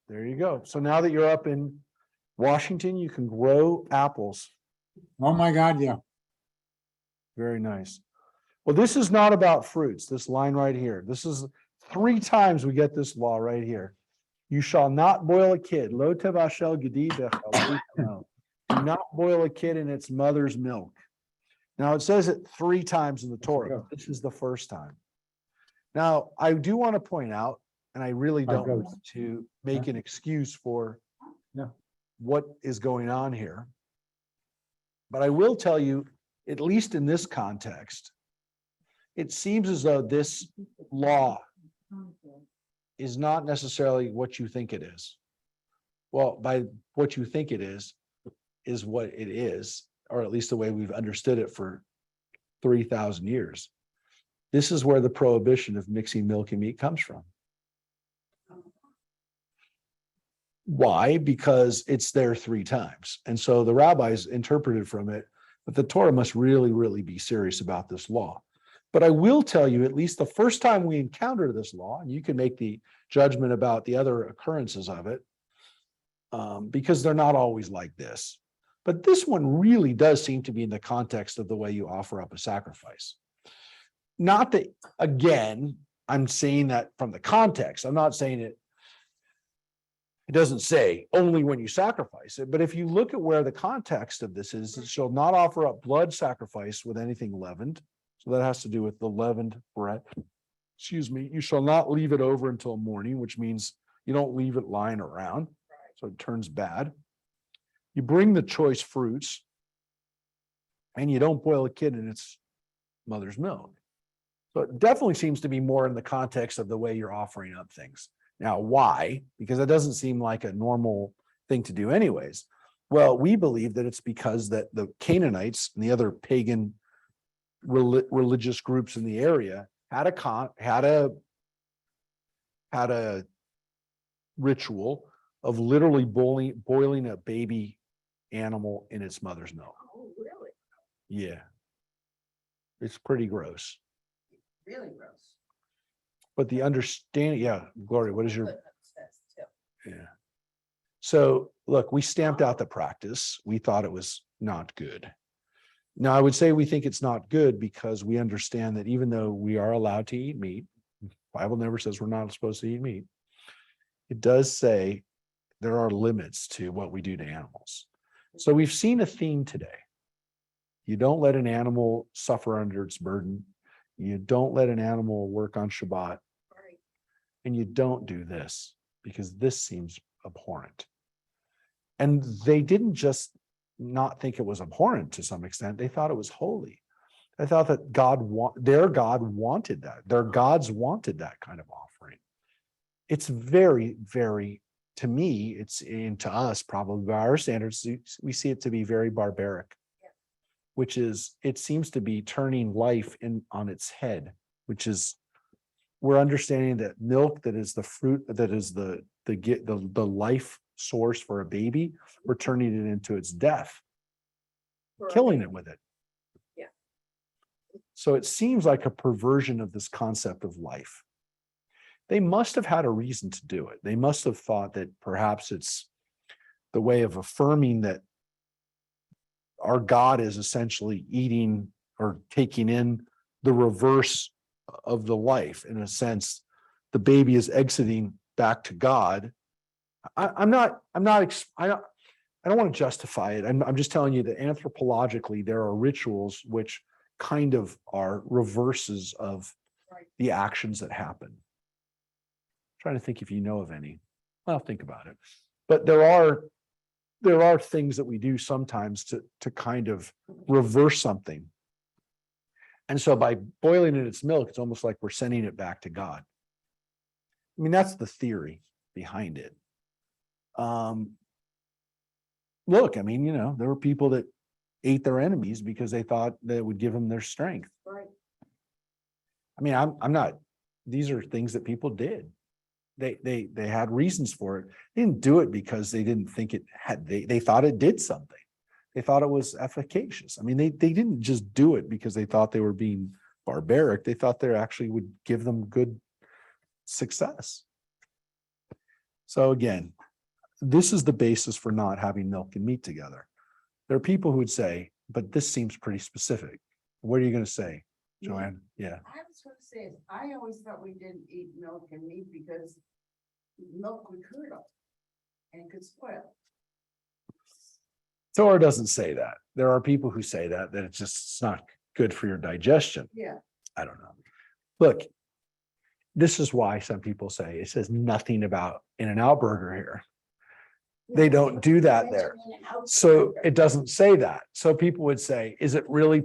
there you go. So now that you're up in Washington, you can grow apples. Oh, my God, yeah. Very nice. Well, this is not about fruits, this line right here. This is 3 times we get this law right here. You shall not boil a kid. Lo tevashel gedi bechal b'chamo. Do not boil a kid in its mother's milk. Now, it says it 3 times in the Torah. But this is the first time. Now, I do want to point out, and I really don't want to make an excuse for what is going on here. But I will tell you, at least in this context, it seems as though this law is not necessarily what you think it is. Well, by what you think it is what it is, or at least the way we've understood it for 3,000 years. This is where the prohibition of mixing milk and meat comes from. Why? Because it's there 3 times. And so the rabbis interpreted from it, but the Torah must really, really be serious about this law. But I will tell you, at least the first time we encounter this law, and you can make the judgment about the other occurrences of it, because they're not always like this. But this one really does seem to be in the context of the way you offer up a sacrifice. Not that, again, I'm saying that from the context. I'm not saying it doesn't say only when you sacrifice it, but if you look at where the context of this is, it shall not offer up blood sacrifice with anything leavened. So that has to do with the leavened bread. Excuse me. You shall not leave it over until morning, which means you don't leave it lying around, so it turns bad. You bring the choice fruits, and you don't boil a kid in its mother's milk. So it definitely seems to be more in the context of the way you're offering up things. Now, why? Because it doesn't seem like a normal thing to do anyways. Well, we believe that it's because that the Canaanites and the other pagan religious groups in the area had a ritual of literally boiling a baby animal in its mother's milk. Oh, really? Yeah. It's pretty gross. Really gross. But the understanding, yeah, Gloria, what is your, Footnote says too. yeah. So look, we stamped out the practice. We thought it was not good. Now, I would say we think it's not good because we understand that even though we are allowed to eat meat, the Bible never says we're not supposed to eat meat. It does say there are limits to what we do to animals. So we've seen a theme today. You don't let an animal suffer under its burden. You don't let an animal work on Shabbat. Right. And you don't do this because this seems abhorrent. And they didn't just not think it was abhorrent to some extent. They thought it was holy. They thought that their God wanted that. Their gods wanted that kind of offering. It's very, very, to me, and to us, probably by our standards, we see it to be very barbaric. Which is, it seems to be turning life on its head, which is, we're understanding that milk that is the fruit, that is the life source for a baby, we're turning it into its death, killing it with it. Yeah. So it seems like a perversion of this concept of life. They must have had a reason to do it. They must have thought that perhaps it's the way of affirming that our God is essentially eating or taking in the reverse of the life. In a sense, the baby is exiting back to God. I don't want to justify it. I'm just telling you that anthropologically, there are rituals which kind of are reverses of the actions that happen. I'm trying to think if you know of any. Well, think about it. But there are things that we do sometimes to kind of reverse something. And so by boiling in its milk, it's almost like we're sending it back to God. I mean, that's the theory behind it. Look, I mean, there were people that ate their enemies because they thought that it would give them their strength. Right. I mean, I'm not, these are things that people did. They had reasons for it. They didn't do it because they didn't think it had, they thought it did something. They thought it was efficacious. I mean, they didn't just do it because they thought they were being barbaric. They thought they actually would give them good success. So again, this is the basis for not having milk and meat together. There are people who would say, but this seems pretty specific. What are you going to say? Joanne, yeah. I was gonna say, I always thought we didn't eat milk and meat because milk would curdle and could spoil. Torah doesn't say that. There are people who say that it's just it's not good for your digestion. Yeah. I don't know. Look, this is why some people say it says nothing about In-N-Out Burger here. They don't do that there. So it doesn't say that. So people would say, is it really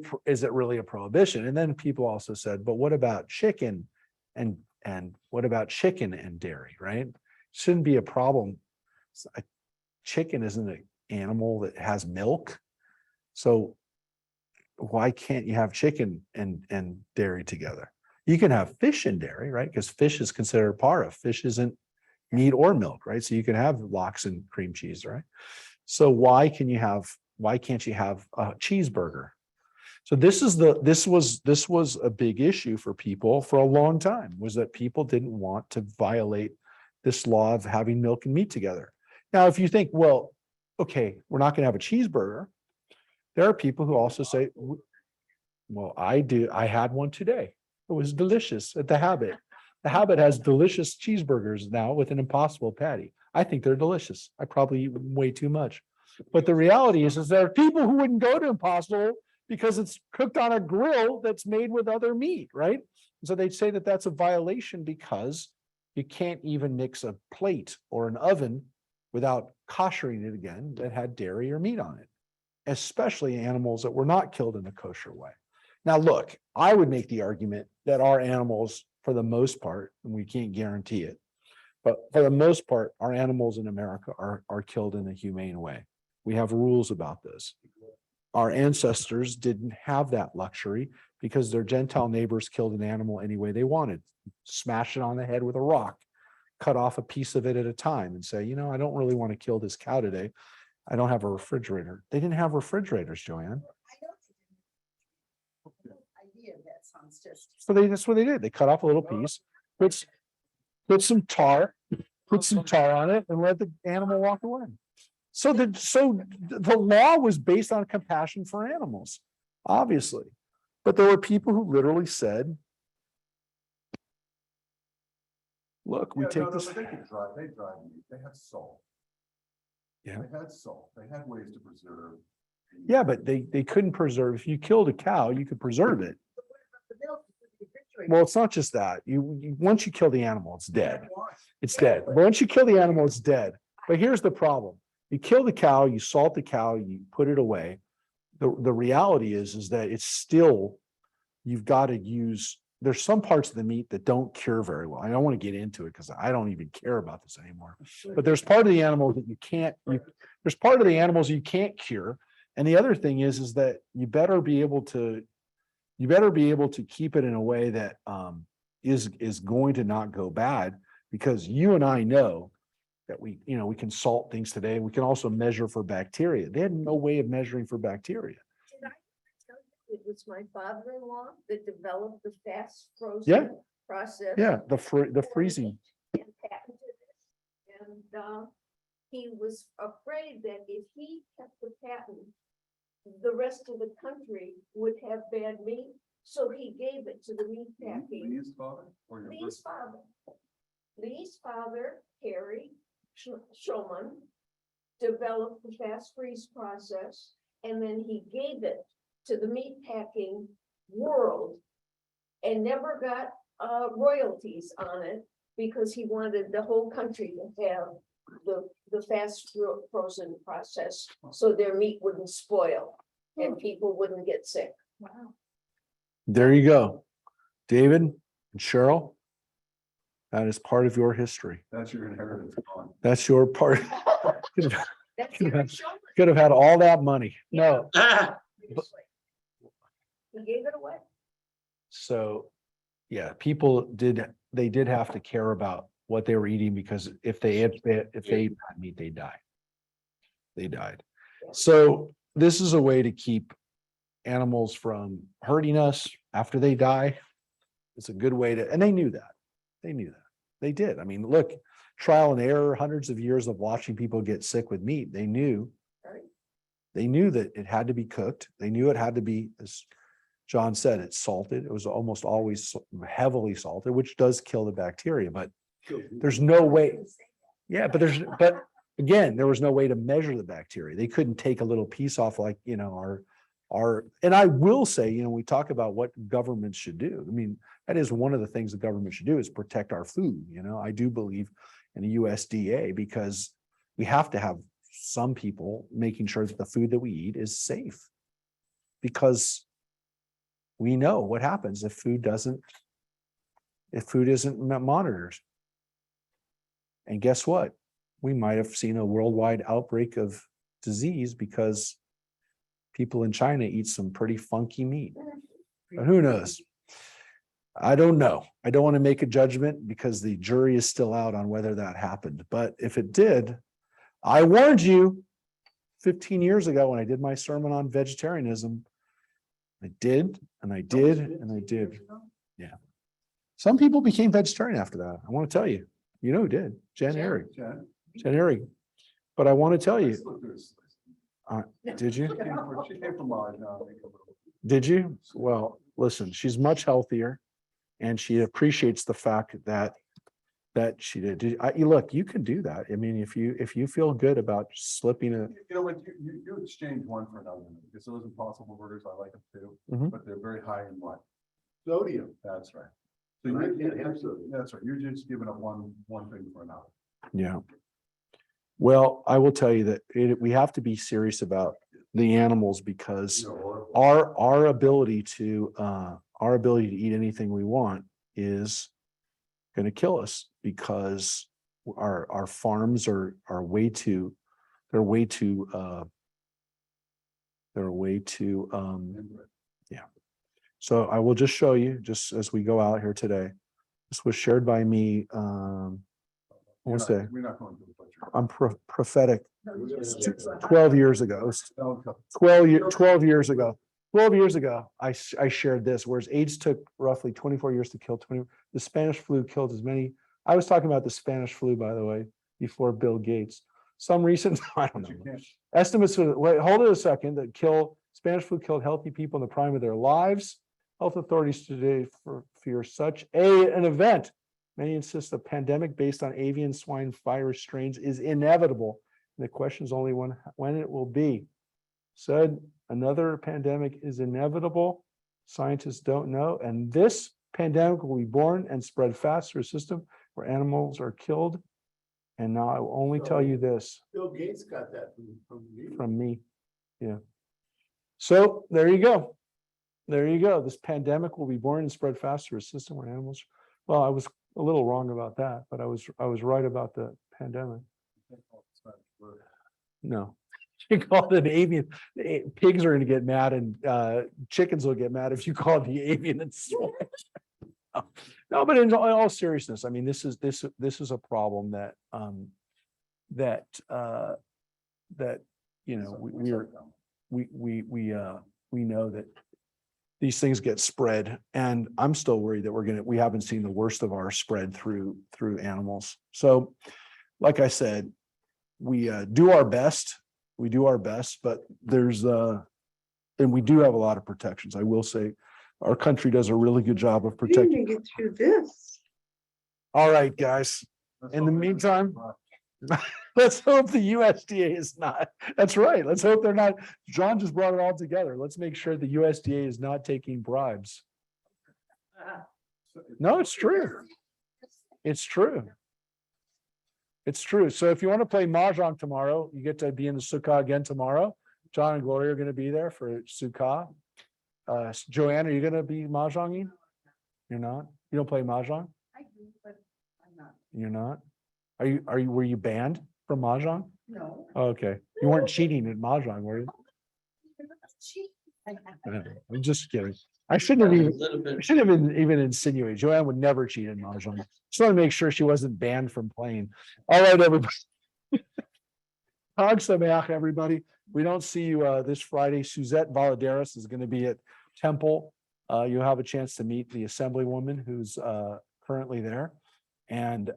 a prohibition? And then people also said, but what about chicken and what about chicken and dairy, right? Shouldn't be a problem. Chicken isn't an animal that has milk. So why can't you have chicken and dairy together? You can have fish and dairy, right? Because fish is considered para. Fish isn't meat or milk, right? So you can have lox and cream cheese, right? So why can't you have a cheeseburger? So this was a big issue for people for a long time, was that people didn't want to violate this law of having milk and meat together. Now, if you think, well, okay, we're not going to have a cheeseburger, there are people who also say, well, I had one today. It was delicious at the Habit. The Habit has delicious cheeseburgers now with an Impossible patty. I think they're delicious. I probably eat way too much. But the reality is there are people who wouldn't go to Impossible because it's cooked on a grill that's made with other meat, right? So they'd say that that's a violation because you can't even mix a plate or an oven without koshering it again that had dairy or meat on it, especially animals that were not killed in a kosher way. Now, look, I would make the argument that our animals, for the most part, and we can't guarantee it, but for the most part, our animals in America are killed in a humane way. We have rules about this. Our ancestors didn't have that luxury because their Gentile neighbors killed an animal any way they wanted. Smash it on the head with a rock, cut off a piece of it at a time and say, I don't really want to kill this cow today. I don't have a refrigerator. They didn't have refrigerators, Joanne. Idea, that sounds just. So that's what they did. They cut off a little piece, put some tar on it and let the animal walk away. So the law was based on compassion for animals, obviously. But there were people who literally said, look, we take this. But they dried meat. They had salt. Yeah. They had salt. They had ways to preserve. Yeah, but they couldn't preserve. If you killed a cow, you could preserve it. Well, it's not just that. Once you kill the animal, it's dead. It's dead. But once you kill the animal, it's dead. But here's the problem. You kill the cow, you salt the cow, you put it away. The reality is that it's still, you've got to use, there's some parts of the meat that don't cure very well. I don't want to get into it because I don't even care about this anymore. But there's part of the animal that you can't, there's part of the animals you can't cure. And the other thing is that you better be able to keep it in a way that is going to not go bad, because you and I know that we can salt things today. We can also measure for bacteria. They had no way of measuring for bacteria. Did I tell you it was my father-in-law that developed the fast Yeah. frozen process? Yeah, the freezing. And patented it. And he was afraid that if he kept the patent, the rest of the country would have bad meat. So he gave it to the meat packing. Lee's father or your Lee's father. Lee's father, Harry Shulman, developed the fast freeze process, and then he gave it to the meat packing world and never got royalties on it because he wanted the whole country to have the fast frozen process so their meat wouldn't spoil and people wouldn't get sick. Wow. There you go. David and Cheryl, that is part of your history. That's your inheritance. Gone. That's your part. That's Could Harry have- Shulman. Could have had all that money. No. Seriously. He gave it away. So, yeah, people did have to care about what they were eating, because if they ate bad meat, they died. They died. So this is a way to keep animals from hurting us after they die. It's a good way to, and they knew that. They did. I mean, look, trial and error, hundreds of years of watching people get sick with meat. They knew Right. that it had to be cooked. They knew it had to be John said it's salted. It was almost always heavily salted, which does kill the bacteria, but there's no way. Yeah, but again, there was no way to measure the bacteria. They couldn't take a little piece off like, and I will say, we talk about what governments should do. I mean, that is one of the things the government should do is protect our food. I do believe in the USDA because we have to have some people making sure that the food that we eat is safe. Because we know what happens if food isn't monitored. And guess what? We might have seen a worldwide outbreak of disease because people in China eat some pretty funky meat. But who knows? I don't know. I don't want to make a judgment because the jury is still out on whether that happened. But if it did, I warned you 15 years ago when I did my sermon on vegetarianism. I did, and I did, and I did. Yeah. Some people became vegetarian after that. I want to tell you. You know who did? Jen Ehrig. Jen Ehrig. But I want to tell you. Did you? She came from Mars now. Did you? Well, listen, she's much healthier and she appreciates the fact that she did. Look, you can do that. I mean, if you feel good about slipping a. When you exchange one for another, because those Impossible Burgers, I like them too, but they're very high in what? Sodium. That's right. So that's right. You're just giving up one thing for another. Yeah. Well, I will tell you that we have to be serious about the animals because our ability to eat anything we want is going to kill us because our farms are way too yeah. So I will just show you just as we go out here today. This was shared by me. I want to say We're not going to the butcher. I'm prophetic 12 years ago. 12 years ago. 12 years ago, I shared this, whereas AIDS took roughly 24 years to kill 20. The Spanish flu killed as many. I was talking about the Spanish flu, by the way, before Bill Gates. Some recent, I don't know. Estimates, wait, hold it a second, that Spanish flu killed healthy people in the prime of their lives. Health authorities today fear such an event. Many insist a pandemic based on avian swine virus strains is inevitable. And the question is only when it will be. Said another pandemic is inevitable. Scientists don't know. And this pandemic will be born and spread fast through a system where animals are killed. And now I will only tell you this. Bill Gates got that from me. Yeah. So there you go. There you go. This pandemic will be born and spread fast through a system where animals. Well, I was a little wrong about that, but I was right about the pandemic. No, you called it avian. Pigs are going to get mad, and chickens will get mad if you call it the avian and swine. No, but in all seriousness, I mean, this is a problem that we know that these things get spread, and I'm still worried that we haven't seen the worst of our spread through animals. So, like I said, we do our best. We do our best, but and we do have a lot of protections. I will say, our country does a really good job of protecting. Get through this. All right, guys. In the meantime, let's hope the USDA is not. That's right. Let's hope they're not. John just brought it all together. Let's make sure the USDA is not taking bribes. No, it's true. It's true. It's true. So if you want to play Mahjong tomorrow, you get to be in the Sukkot again tomorrow. John and Gloria are going to be there for Sukkot. Joanne, are you going to be Mahjonging? You're not? You don't play Mahjong? I do, but I'm not. You're not? Were you banned from Mahjong? No. Okay. You weren't cheating at Mahjong, were you? I'm just kidding. I shouldn't have even insinuated. Joanne would never cheat in Mahjong. Just want to make sure she wasn't banned from playing. All right, everybody. Chag Sameach, everybody. We don't see you this Friday. Suzette Valadares is going to be at Temple. You'll have a chance to meet the assemblywoman who's currently there. And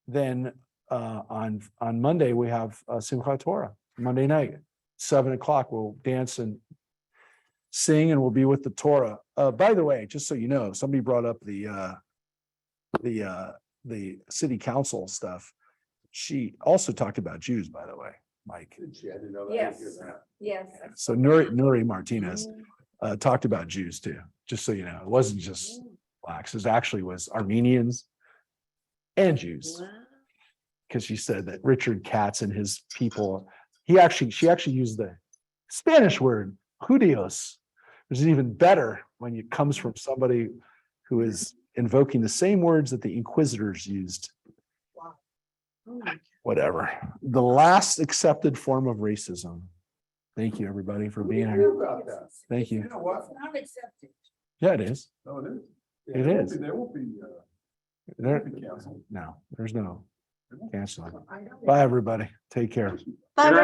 then on Monday, we have Simchat Torah. Monday night, 7:00, we'll dance and sing and we'll be with the Torah. By the way, just so you know, somebody brought up the city council stuff. She also talked about Jews, by the way, Mike. Gee, I didn't know that. Yes. Yes. So Nuri Martinez talked about Jews too, just so you know. It wasn't just blacks. It actually was Armenians and Jews. Because she said that Richard Katz and his people, she actually used the Spanish word, judios, which is even better when it comes from somebody who is invoking the same words that the inquisitors used. Whatever. The last accepted form of racism. Thank you, everybody, for being here. About that. Thank You you. know what? Not accepted. Yeah, it is. No, it is. It is. There won't be, There, canceled. no, there's no canceling. I know. Bye, everybody. Take care. Good night,